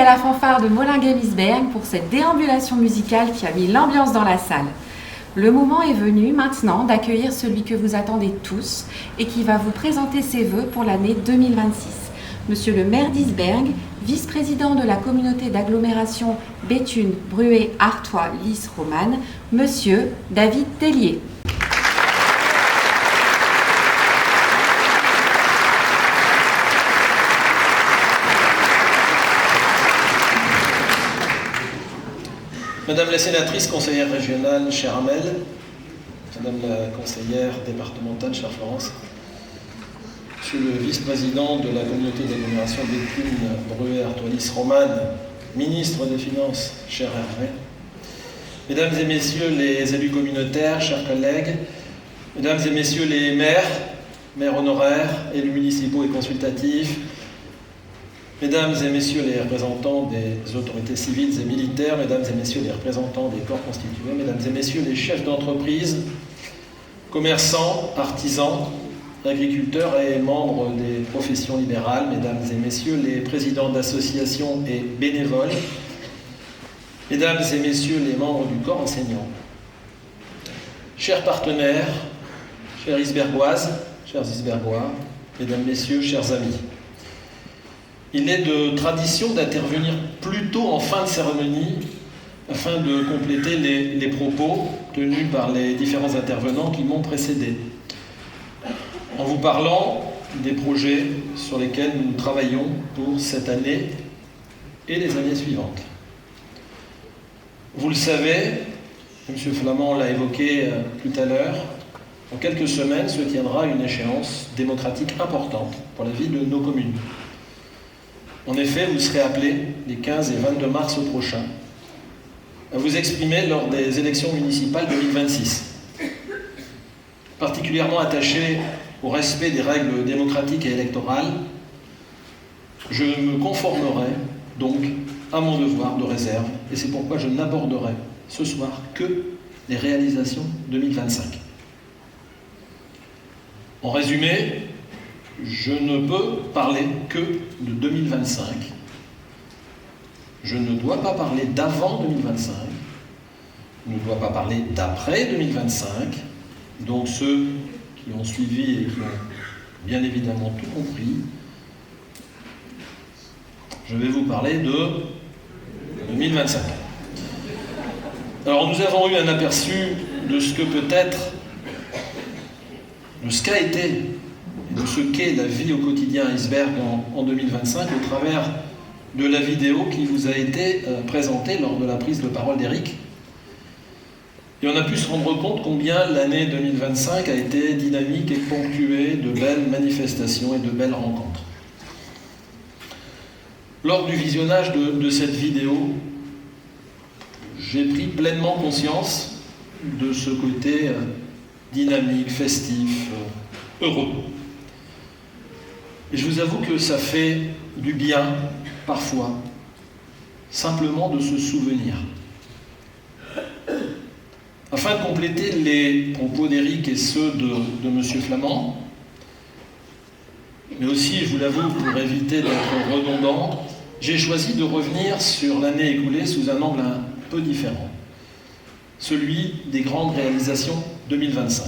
à la fanfare de Mollinghem-Isbergues pour cette déambulation musicale qui a mis l'ambiance dans la salle. Le moment est venu maintenant d'accueillir celui que vous attendez tous et qui va vous présenter ses vœux pour l'année 2026. Monsieur le maire d'Isbergues, vice-président de la communauté d'agglomération Béthune, Bruay, Artois, Lys, Romanne, Monsieur David Tellier. Madame la sénatrice conseillère régionale, chère Amel, Madame la conseillère départementale, chère Florence, Monsieur le vice-président de la communauté d'agglomération Béthune, Bruay, Artois, Lys, Romanne, ministre des Finances, cher Hervé, Mesdames et Messieurs les élus communautaires, chers collègues, Mesdames et Messieurs les maires, maires honoraires, élus municipaux et consultatifs, Mesdames et Messieurs les représentants des autorités civiles et militaires, Mesdames et Messieurs les représentants des corps constitués, Mesdames et Messieurs les chefs d'entreprise, commerçants, artisans, agriculteurs et membres des professions libérales, Mesdames et Messieurs les présidents d'associations et bénévoles, Mesdames et Messieurs les membres du corps enseignant, chers partenaires, chères Isbergoises, chers Isbergois, Mesdames, Messieurs, chers amis. Il est de tradition d'intervenir plutôt en fin de cérémonie afin de compléter les propos tenus par les différents intervenants qui m'ont précédé, en vous parlant des projets sur lesquels nous travaillons pour cette année et les années suivantes. Vous le savez, M. Flamand l'a évoqué tout à l'heure, en quelques semaines se tiendra une échéance démocratique importante pour la vie de nos communes. En effet, vous serez appelés les 15 et 22 mars prochains à vous exprimer lors des élections municipales 2026. Particulièrement attaché au respect des règles démocratiques et électorales, je me conformerai donc à mon devoir de réserve et c'est pourquoi je n'aborderai ce soir que les réalisations 2025. En résumé, je ne peux parler que de 2025. Je ne dois pas parler d'avant 2025. Je ne dois pas parler d'après 2025. Donc ceux qui ont suivi et qui ont bien évidemment tout compris, je vais vous parler de 2025. Alors nous avons eu un aperçu de ce que peut être, de ce qu'a été de ce qu'est la vie au quotidien à Isbergues en 2025 au travers de la vidéo qui vous a été présentée lors de la prise de parole d'Éric. Et on a pu se rendre compte combien l'année 2025 a été dynamique et ponctuée de belles manifestations et de belles rencontres. Lors du visionnage de cette vidéo, j'ai pris pleinement conscience de ce côté dynamique, festif, heureux. Et je vous avoue que ça fait du bien, parfois, simplement de se souvenir. Afin de compléter les propos d'Éric et ceux de M. Flamand, mais aussi, je vous l'avoue, pour éviter d'être redondant, j'ai choisi de revenir sur l'année écoulée sous un angle un peu différent, celui des grandes réalisations 2025.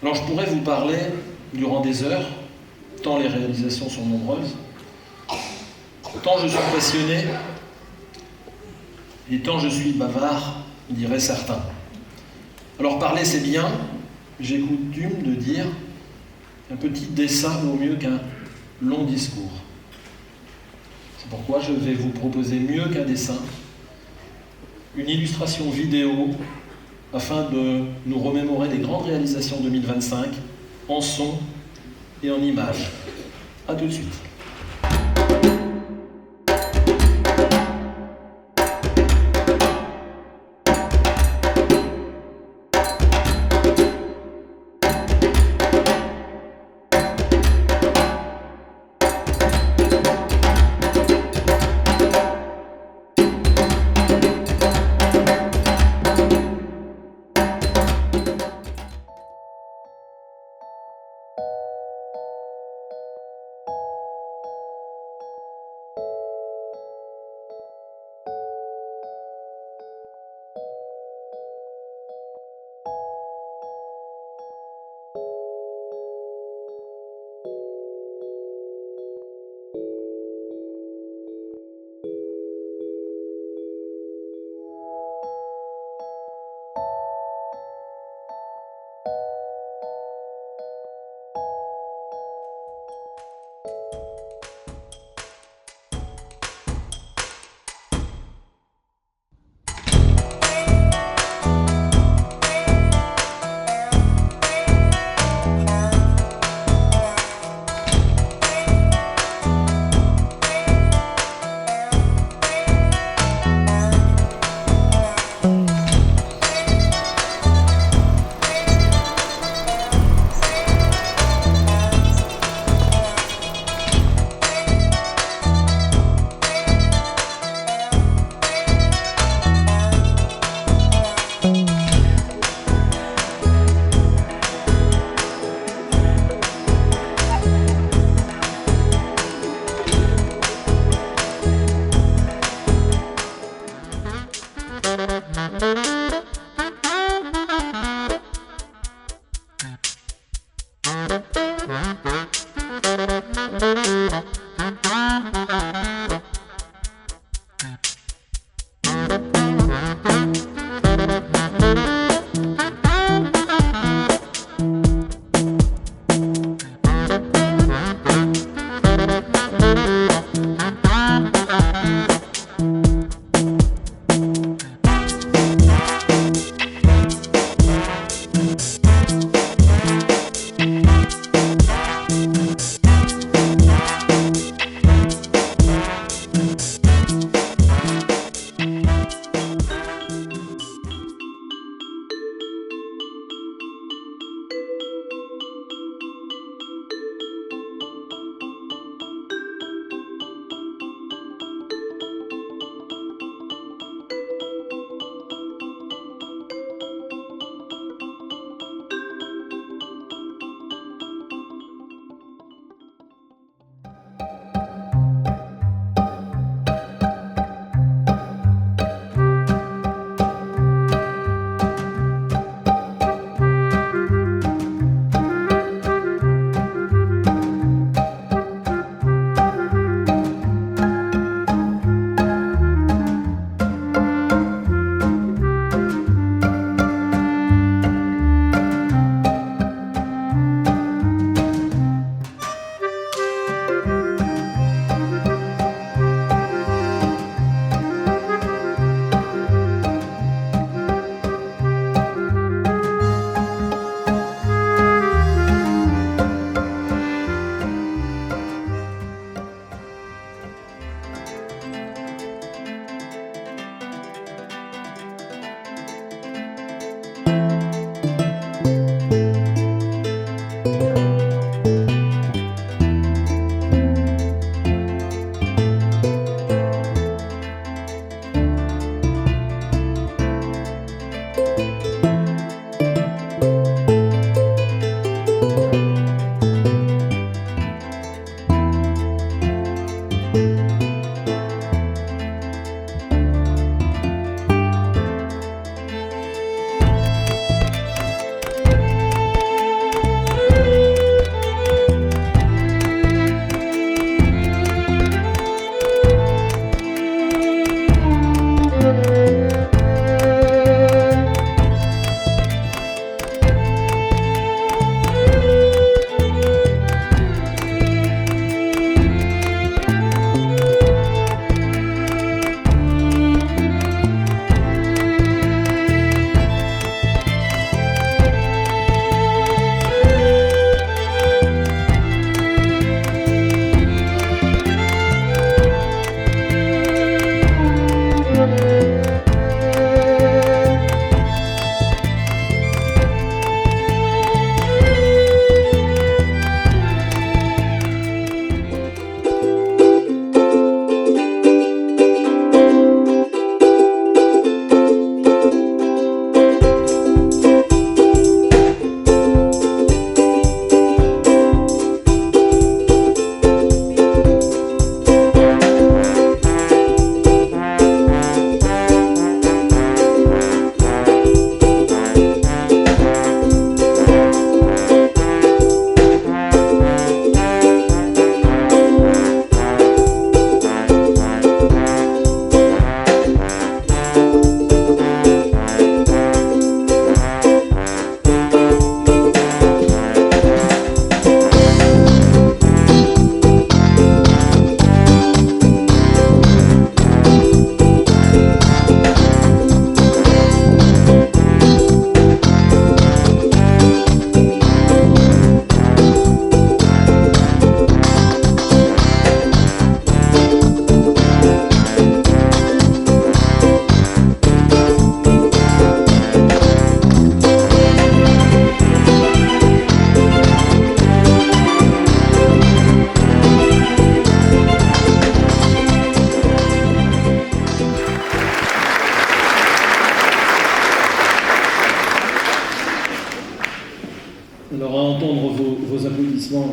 Alors je pourrais vous parler durant des heures, tant les réalisations sont nombreuses, tant je suis passionné et tant je suis bavard, diraient certains. Alors parler c'est bien, j'ai coutume de dire un petit dessin vaut mieux qu'un long discours. C'est pourquoi je vais vous proposer mieux qu'un dessin, une illustration vidéo afin de nous remémorer les grandes réalisations 2025 en son et en images. A tout de suite.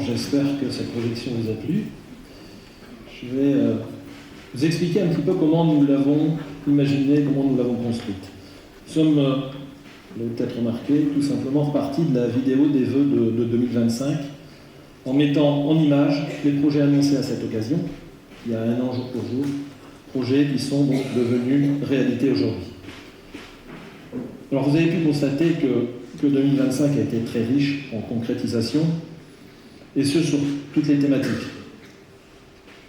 J'espère que cette projection vous a plu. Je vais vous expliquer un petit peu comment nous l'avons imaginée, comment nous l'avons construite. Nous sommes vous l'avez peut-être remarqué, tout simplement reparti de la vidéo des vœux de 2025, en mettant en image les projets annoncés à cette occasion, il y a 1 an jour pour jour, projets qui sont donc devenus réalité aujourd'hui. Alors vous avez pu constater que 2025 a été très riche en concrétisation, et ce sur toutes les thématiques.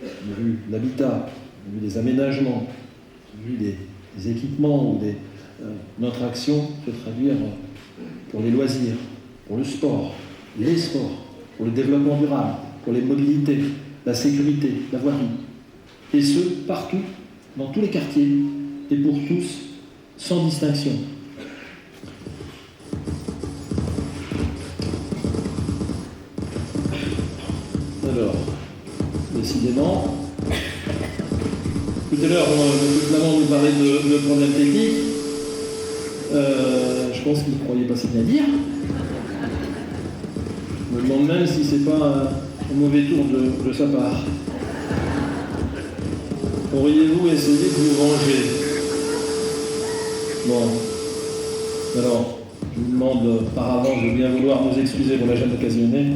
On a vu l'habitat, on a vu les aménagements, on a vu des équipements ou notre action se traduire pour les loisirs, pour le sport, les sports, pour le développement durable, pour les mobilités, la sécurité, la voirie. Et ce, partout, dans tous les quartiers, et pour tous, sans distinction. Alors, décidément, tout à l'heure, M. Flamand nous parlait de problèmes techniques. Je pense qu'il ne croyait pas si bien dire. Je me demande même si c'est pas un mauvais tour de sa part. Auriez-vous essayé de vous venger? Bon. Alors, je vous demande par avance de bien vouloir nous excuser pour la gêne occasionnée,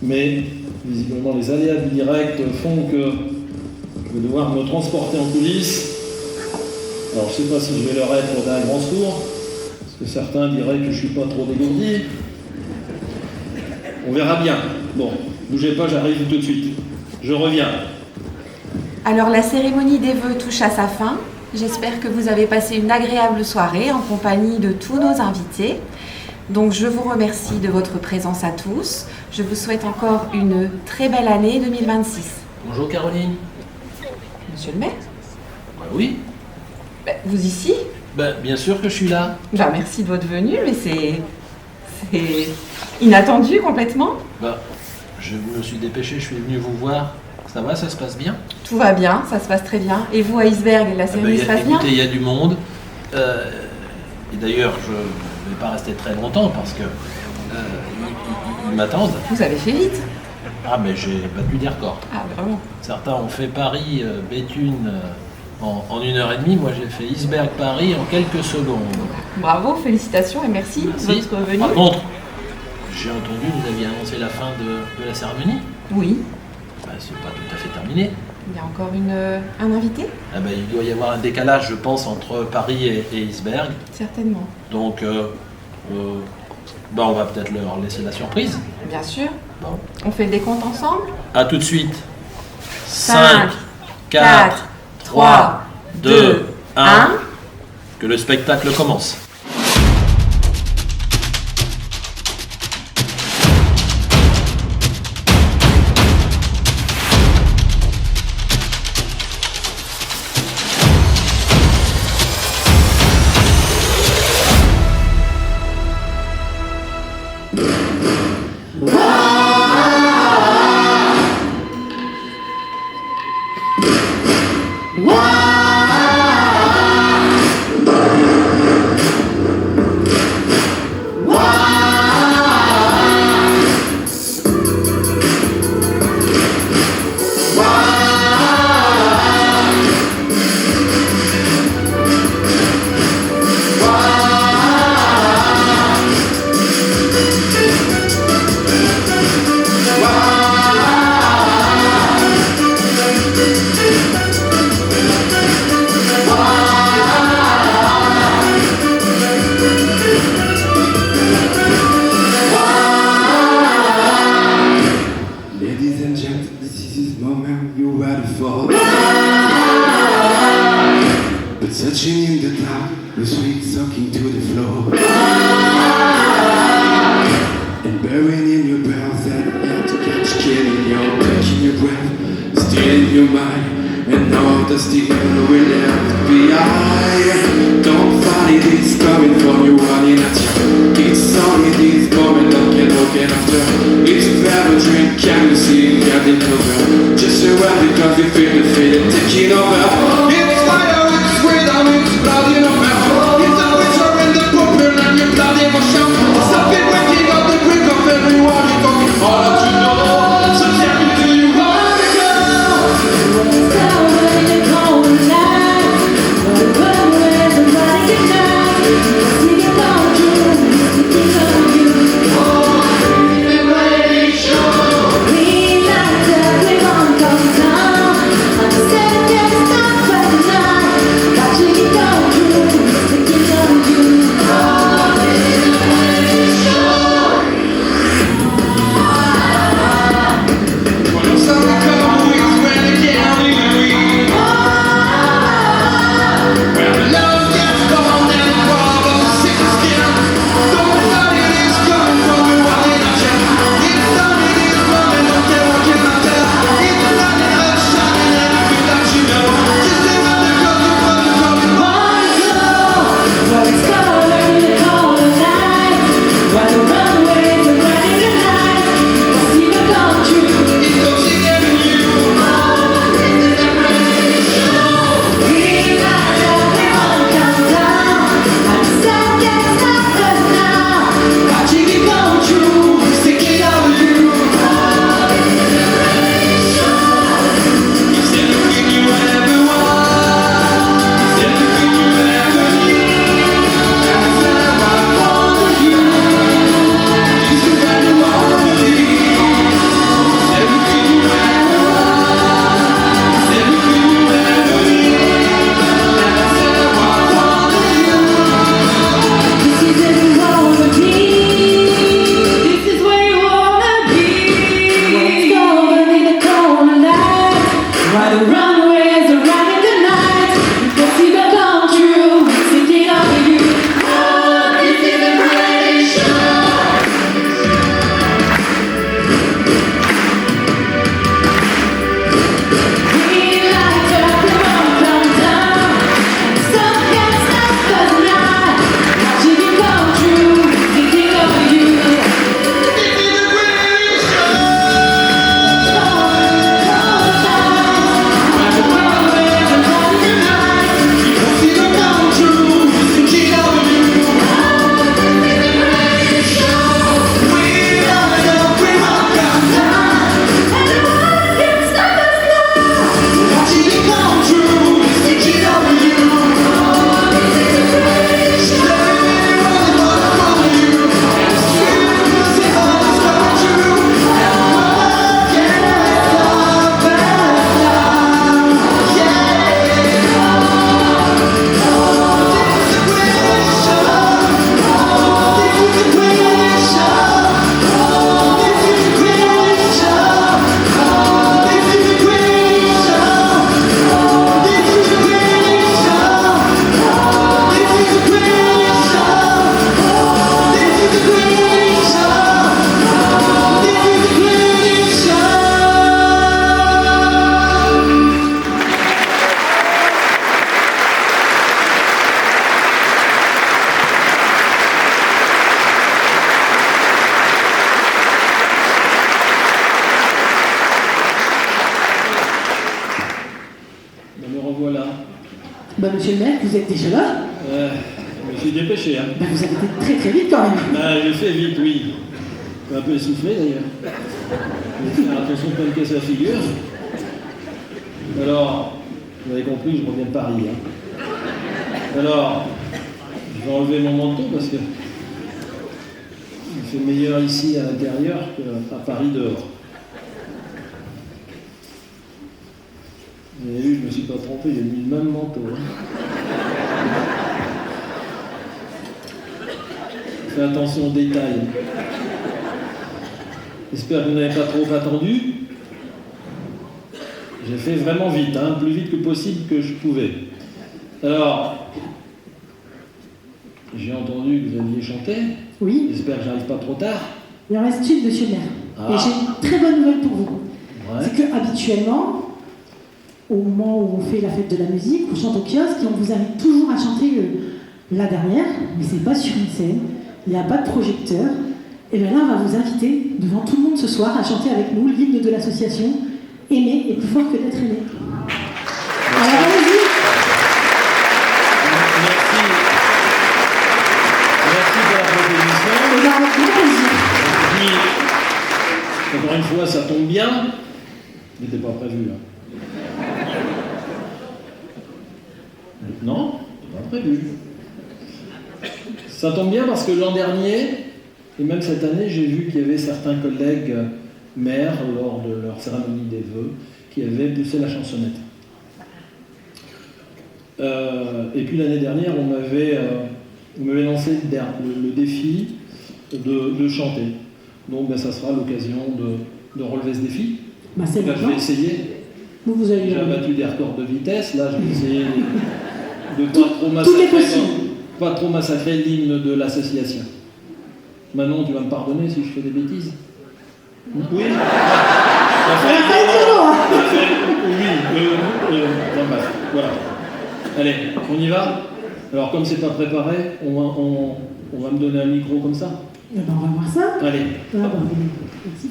mais visiblement les aléas du direct font que je vais devoir me transporter en coulisses. Alors je ne sais pas si je vais leur être d'un grand secours, parce que certains diraient que je ne suis pas trop dégourdi. On verra bien. Bon, bougez pas, j'arrive tout de suite. Je reviens. Alors la cérémonie des vœux touche à sa fin. J'espère que vous avez passé une agréable soirée en compagnie de tous nos invités. Donc je vous remercie de votre présence à tous. Je vous souhaite encore une très belle année 2026. Bonjour Caroline. Monsieur le maire? Oui. Vous ici? Bien sûr que je suis là. Merci de votre venue, mais c'est inattendu complètement. Je me suis dépêché, je suis venu vous voir. Ça va, ça se passe bien? Tout va bien, ça se passe très bien. Et vous à Iceberg, la cérémonie se passe bien? Écoutez, il y a du monde. Et d'ailleurs, je ne vais pas rester très longtemps parce que ils m'attendent. Vous avez fait vite. Ah, mais j'ai battu des records. Ah, vraiment? Certains ont fait Paris, Béthune en 1h30. Moi, j'ai fait Iceberg-Paris en quelques secondes. Bravo, félicitations et merci de votre venue. Par contre, j'ai entendu que vous aviez annoncé la fin de la cérémonie. Oui. C'est pas tout à fait terminé. Il y a encore un invité? Il doit y avoir un décalage, je pense, entre Paris et Iceberg. Certainement. Donc, on va peut-être leur laisser la surprise. Bien sûr. Bon. On fait le décompte ensemble? A tout de suite. 5, 4, 3, 2, 1. Que le spectacle commence. We're Bah, monsieur le maire, vous êtes déjà là? Je me suis dépêché. Hein. Bah, vous avez été très très vite quand même. Bah, j'ai fait vite, oui. Je suis un peu essoufflé d'ailleurs. Je vais faire attention de ne pas me casser la figure. Alors, vous avez compris, je reviens de Paris. Hein. Alors, je vais enlever mon manteau parce que il fait meilleur ici à l'intérieur qu'à Paris dehors. Vous avez vu, je ne me suis pas trompé, j'ai mis le même manteau. Hein. Fais attention aux détails. J'espère que vous n'avez pas trop attendu. J'ai fait vraiment vite, hein, plus vite que possible que je pouvais. Alors, j'ai entendu que vous aviez chanté. Oui. J'espère que j'arrive pas trop tard. Il en reste une, monsieur le maire. Ah. Et j'ai une très bonne nouvelle pour vous. Ouais. C'est qu'habituellement, au moment où on fait la fête de la musique, on chante au kiosque et on vous invite toujours à chanter la dernière, mais c'est pas sur une scène, il n'y a pas de projecteur. Et bien là, on va vous inviter devant tout le monde ce soir à chanter avec nous l'hymne de l'association Aimer est plus fort que d'être aimé. Alors allez-y. Merci pour la proposition. Et bien, avec grand plaisir. Et puis, encore une fois, ça tombe bien. Il n'était pas prévu là. Non, pas prévu. Ça tombe bien parce que l'an dernier, et même cette année, j'ai vu qu'il y avait certains collègues maires, lors de leur cérémonie des vœux, qui avaient poussé la chansonnette. Et puis l'année dernière, on m'avait lancé le défi de chanter. Donc ben, ça sera l'occasion de relever ce défi. Bah, c'est je vais essayer. Vous avez J'ai battu des records de vitesse, là je vais essayer de pas trop massacrer l'hymne de l'association. Manon, tu vas me pardonner si je fais des bêtises? Oui. Oui. Bon, bref, voilà. Allez, on y va. Alors comme c'est pas préparé, on va me donner un micro comme ça. Eh ben, on va voir ça. Allez. Ah, bah, merci.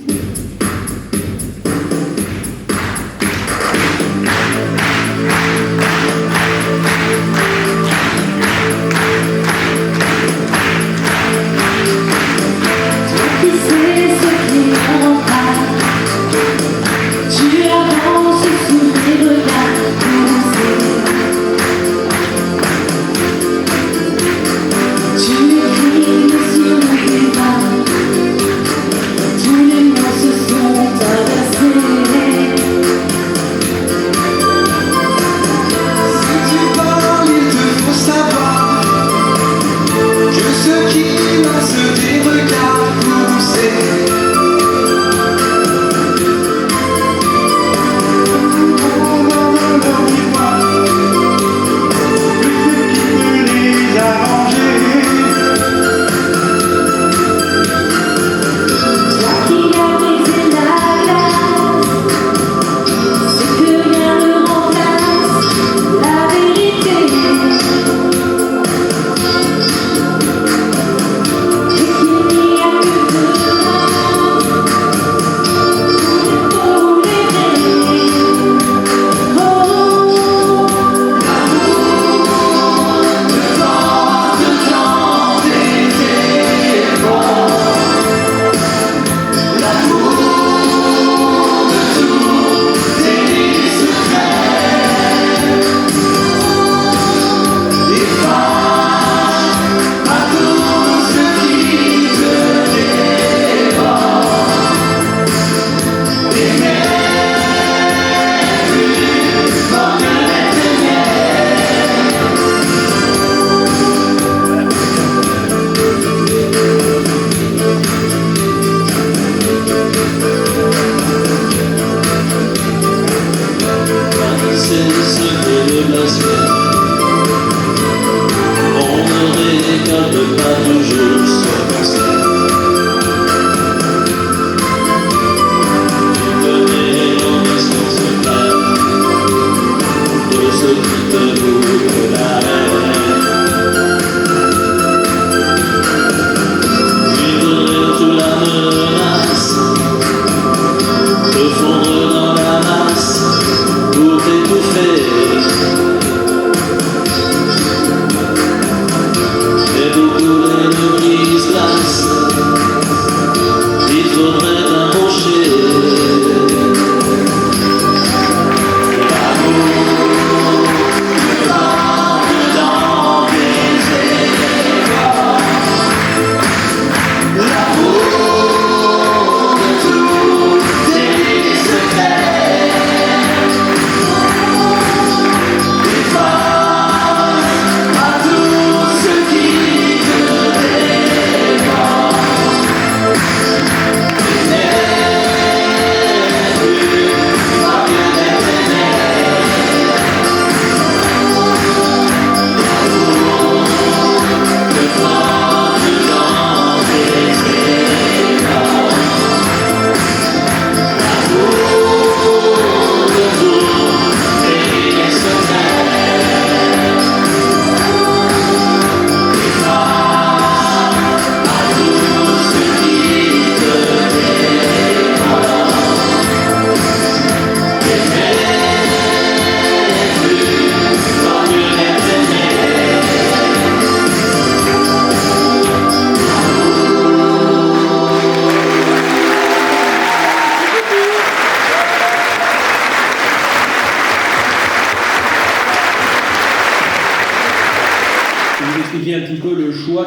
Tous les mots se sont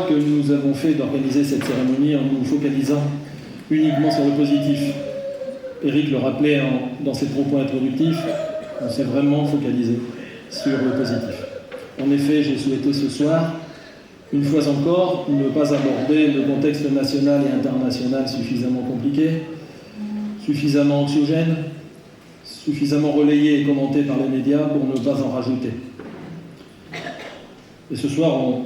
choix que nous avons fait d'organiser cette cérémonie en nous focalisant uniquement sur le positif. Éric le rappelait dans ses propos introductifs, on s'est vraiment focalisé sur le positif. En effet, j'ai souhaité ce soir, une fois encore, ne pas aborder le contexte national et international suffisamment compliqué, suffisamment anxiogène, suffisamment relayé et commenté par les médias pour ne pas en rajouter. Et ce soir, on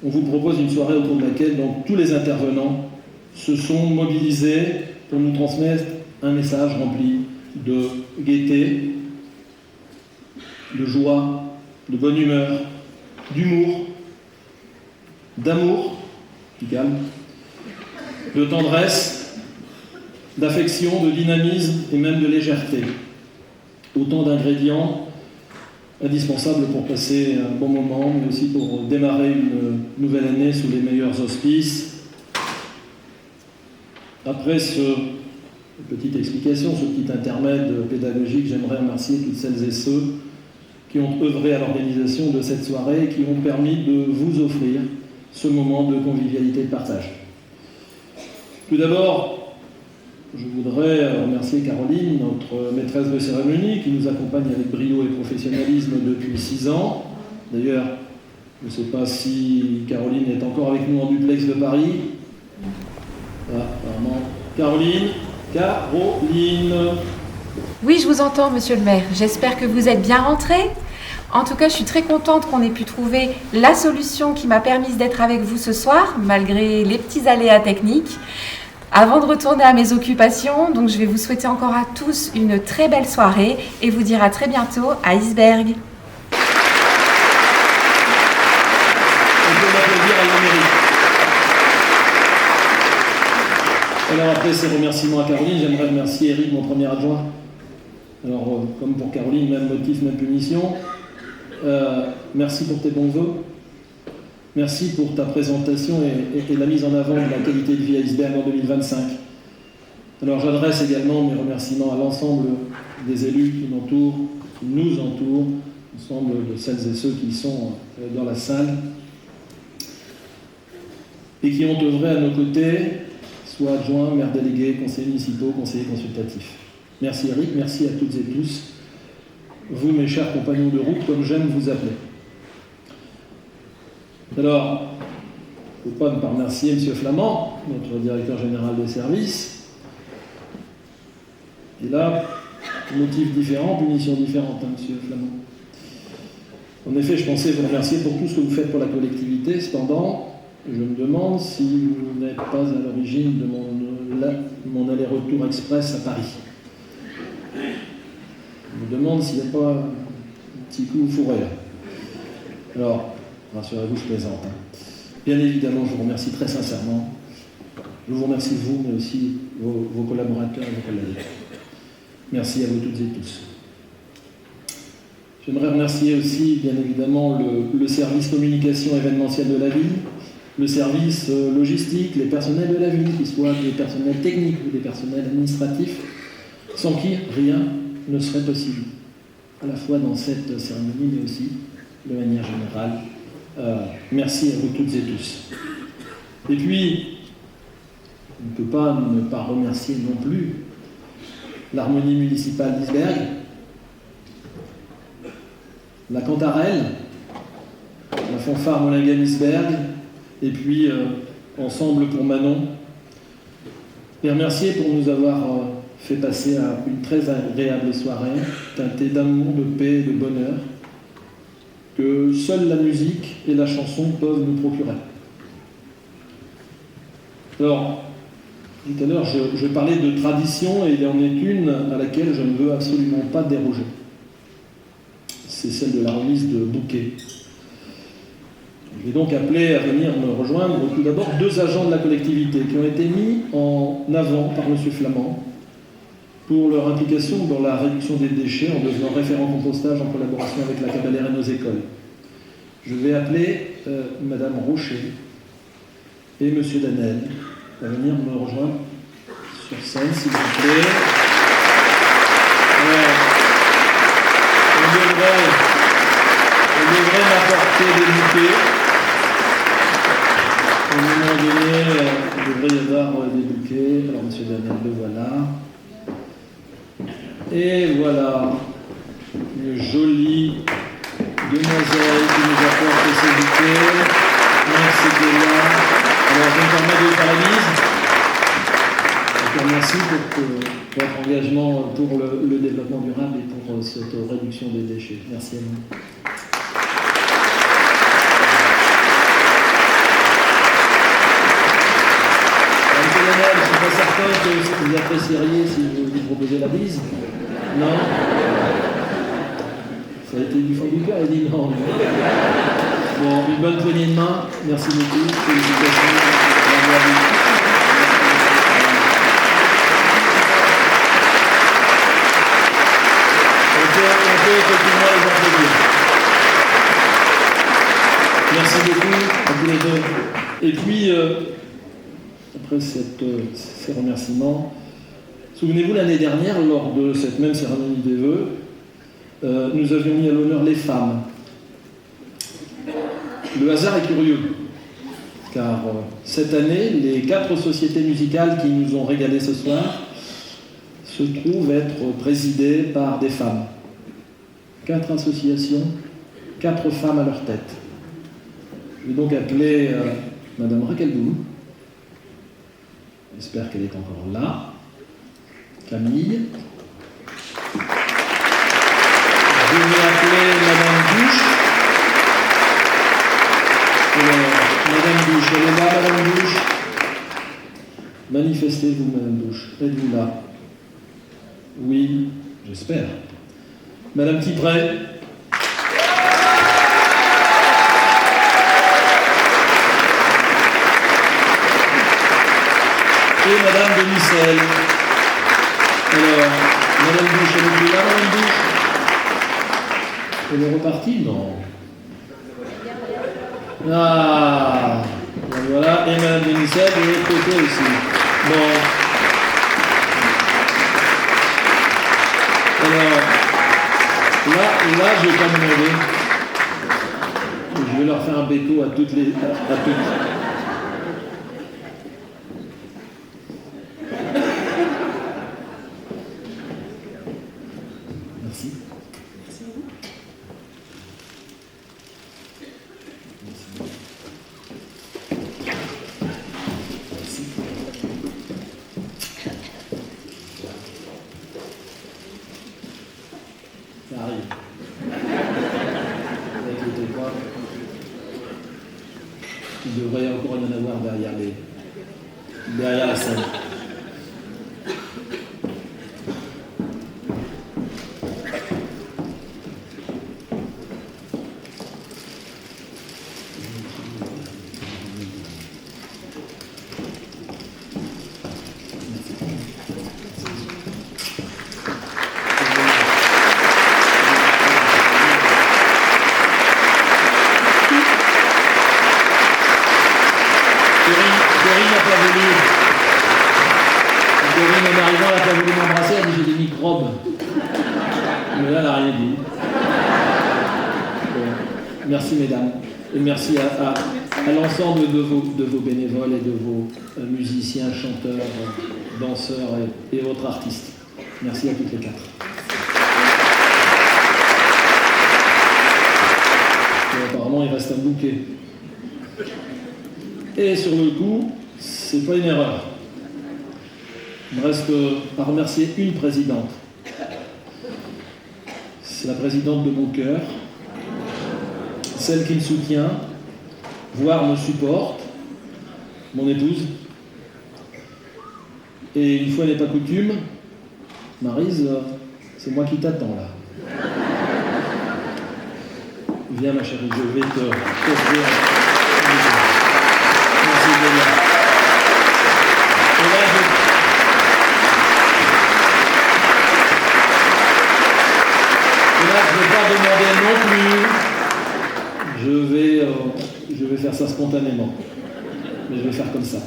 vous propose une soirée au cours de laquelle donc, tous les intervenants se sont mobilisés pour nous transmettre un message rempli de gaieté, de joie, de bonne humeur, d'humour, d'amour, qui calme, de tendresse, d'affection, de dynamisme et même de légèreté. Autant d'ingrédients indispensables pour passer un bon moment, mais aussi pour démarrer une nouvelle année sous les meilleurs auspices. Après petite explication, ce petit intermède pédagogique, j'aimerais remercier toutes celles et ceux qui ont œuvré à l'organisation de cette soirée et qui ont permis de vous offrir ce moment de convivialité et de partage. Tout d'abord, je voudrais remercier Caroline, notre maîtresse de cérémonie, qui nous accompagne avec brio et professionnalisme depuis 6 ans. D'ailleurs, je ne sais pas si Caroline est encore avec nous en duplex de Paris. Ah, apparemment. Caroline. Oui, je vous entends, monsieur le maire. J'espère que vous êtes bien rentré. En tout cas, je suis très contente qu'on ait pu trouver la solution qui m'a permis d'être avec vous ce soir, malgré les petits aléas techniques. Avant de retourner à mes occupations, donc je vais vous souhaiter encore à tous une très belle soirée et vous dire à très bientôt à Iceberg. Alors après ces remerciements à Caroline, j'aimerais remercier Éric, mon premier adjoint. Alors comme pour Caroline, même motif, même punition. Merci pour tes bons vœux. Merci pour ta présentation et la mise en avant de la qualité de vie à Iceberg en 2025. Alors j'adresse également mes remerciements à l'ensemble des élus qui nous entourent, l'ensemble de celles et ceux qui sont dans la salle et qui ont œuvré à nos côtés, soit adjoints, maires délégués, conseillers municipaux, conseillers consultatifs. Merci Eric, merci à toutes et tous, vous mes chers compagnons de route, comme j'aime vous appeler. Alors, il ne faut pas ne pas remercier M. Flamand, notre directeur général des services. Et là, motifs différents, punitions différentes, hein, M. Flamand. En effet, je pensais vous remercier pour tout ce que vous faites pour la collectivité. Cependant, je me demande si vous n'êtes pas à l'origine de mon aller-retour express à Paris. Je me demande s'il n'y a pas un petit coup fourré là. Alors, rassurez-vous, je plaisante. Hein. Bien évidemment, je vous remercie très sincèrement. Je vous remercie vous, mais aussi vos collaborateurs et vos collègues. Merci à vous toutes et tous. J'aimerais remercier aussi, bien évidemment, le service communication événementielle de la ville, le service logistique, les personnels de la ville, qu'ils soient des personnels techniques ou des personnels administratifs, sans qui rien ne serait possible, à la fois dans cette cérémonie, mais aussi de manière générale. Merci à vous toutes et tous. Et puis, on ne peut pas ne pas remercier non plus l'harmonie municipale d'Iceberg, la cantarelle, la fanfare Molinghem-Iceberg, et puis Ensemble pour Manon. Et remercier pour nous avoir fait passer à une très agréable soirée, teintée d'amour, de paix et de bonheur, que seule la musique et la chanson peuvent nous procurer. Alors, tout à l'heure, je parlais de tradition, et il y en est une à laquelle je ne veux absolument pas déroger. C'est celle de la remise de bouquets. Je vais donc appeler à venir me rejoindre tout d'abord 2 agents de la collectivité qui ont été mis en avant par M. Flamand pour leur implication dans la réduction des déchets en devenant référent compostage en collaboration avec la Cabalère et nos écoles. Je vais appeler Mme Rocher et M. Danel à venir me rejoindre sur scène, s'il vous plaît. On devrait m'apporter des bouquets. moment donné, il devrait y avoir des bouquets. Alors, monsieur Daniel, le voilà. Et voilà, une jolie demoiselle qui nous apporte ses bouquets. Merci de là. Alors, je me permets de faire la mise. Merci pour votre engagement pour le développement durable et pour cette réduction des déchets. Merci à vous. Monsieur Lionel, je ne suis pas certain que vous apprécieriez si vous proposez la bise. Non? Ça a été du fond du cœur, elle dit non. Bon, une bonne poignée de main. Merci beaucoup. Félicitations. Bravo à vous. On peut effectivement les applaudir. Merci beaucoup à tous les deux. Et puis, après ces remerciements, souvenez-vous, l'année dernière, lors de cette même cérémonie des vœux, nous avions mis à l'honneur les femmes. Le hasard est curieux, car cette année, les 4 sociétés musicales qui nous ont régalés ce soir se trouvent être présidées par des femmes. 4 associations, 4 femmes à leur tête. Je vais donc appeler Madame Raquel Doulou. J'espère qu'elle est encore là. Camille. Je vais appeler Madame Douche. Madame Douche, elle est là, Madame Douche. Manifestez-vous, Madame Douche. Êtes-vous là? Oui, j'espère. Madame Tipret. Et Madame Denicelle. Alors, Madame Douche, elle est là, Madame Douche? Elle est repartie? Non. Ah, voilà, et Madame Denicelle de l'autre côté aussi. Bon. Alors, là, je vais pas demander. Je vais leur faire un béco à toutes. Merci. Ça arrive. Avec le décor, il devrait encore y en avoir derrière la scène. Corinne n'a pas voulu. Corinne, en arrivant, elle n'a pas voulu m'embrasser, elle dit j'ai des microbes. Mais là, elle n'a rien dit. Bon. Merci, mesdames. Et merci à l'ensemble de vos bénévoles et de vos musiciens, chanteurs, danseurs et autres artistes. Merci à toutes les 4. Et apparemment, il reste un bouquet. Et sur le coup, c'est pas une erreur. Il me reste à remercier une présidente. C'est la présidente de mon cœur, celle qui me soutient, voire me supporte, mon épouse. Et une fois n'est pas coutume, Maryse, c'est moi qui t'attends là. Viens ma chérie, je vais t'offrir. Merci de venir. Et là, je ne vais pas demander non plus. Je vais faire ça spontanément. Mais je vais faire comme ça.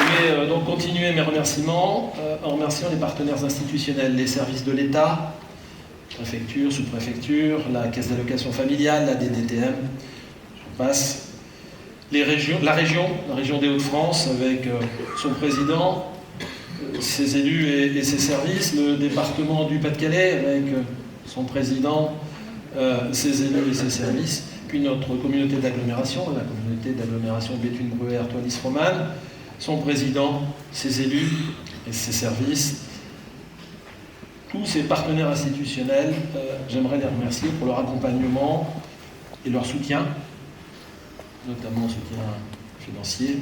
Je vais donc continuer mes remerciements en remerciant les partenaires institutionnels, les services de l'État, préfecture, sous-préfecture, la caisse d'allocation familiale, la DDTM, j'en passe. La région des Hauts-de-France avec son président, ses élus et ses services, le département du Pas-de-Calais avec son président, ses élus et ses services, puis notre communauté d'agglomération, la communauté d'agglomération Béthune-Bruay-Artois-Nice-Romane, son président, ses élus et ses services, tous ces partenaires institutionnels, j'aimerais les remercier pour leur accompagnement et leur soutien, notamment soutien financier,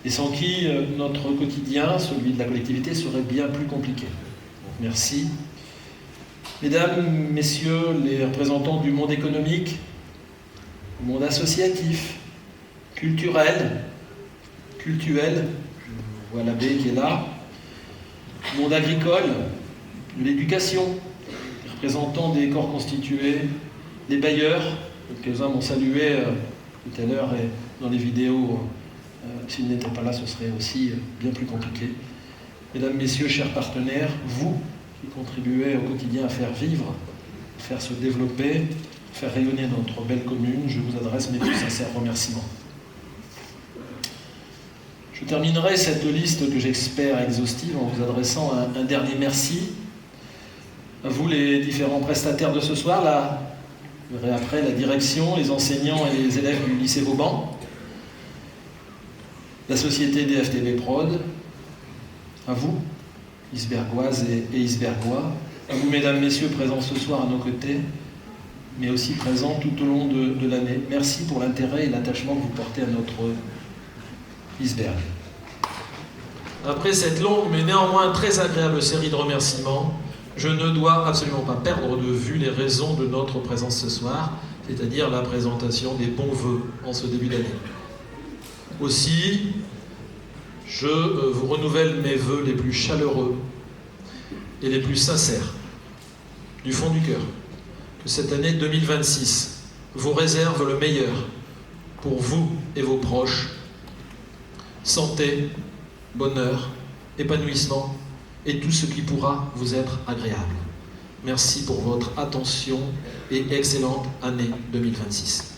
et sans qui notre quotidien, celui de la collectivité, serait bien plus compliqué. Donc, merci. Mesdames, Messieurs les représentants du monde économique, du monde associatif, culturel, je vois l'abbé qui est là, du monde agricole, de l'éducation, les représentants des corps constitués, les bailleurs, quelques-uns m'ont salué tout à l'heure et dans les vidéos, s'ils n'étaient pas là, ce serait aussi bien plus compliqué. Mesdames, Messieurs, chers partenaires, vous qui contribuez au quotidien à faire vivre, à faire se développer, à faire rayonner notre belle commune, je vous adresse mes plus sincères remerciements. Je terminerai cette liste que j'espère exhaustive en vous adressant un dernier merci à vous les différents prestataires de ce soir, là, vous verrez après la direction, les enseignants et les élèves du lycée Vauban, la société DFTV Prod, à vous, Isbergoises et Isbergois, à vous, mesdames, messieurs, présents ce soir à nos côtés, mais aussi présents tout au long de l'année. Merci pour l'intérêt et l'attachement que vous portez à notre Isberg. Après cette longue mais néanmoins très agréable série de remerciements, je ne dois absolument pas perdre de vue les raisons de notre présence ce soir, c'est-à-dire la présentation des bons vœux en ce début d'année. Aussi, je vous renouvelle mes vœux les plus chaleureux et les plus sincères, du fond du cœur, que cette année 2026 vous réserve le meilleur pour vous et vos proches. Santé, bonheur, épanouissement et tout ce qui pourra vous être agréable. Merci pour votre attention et excellente année 2026.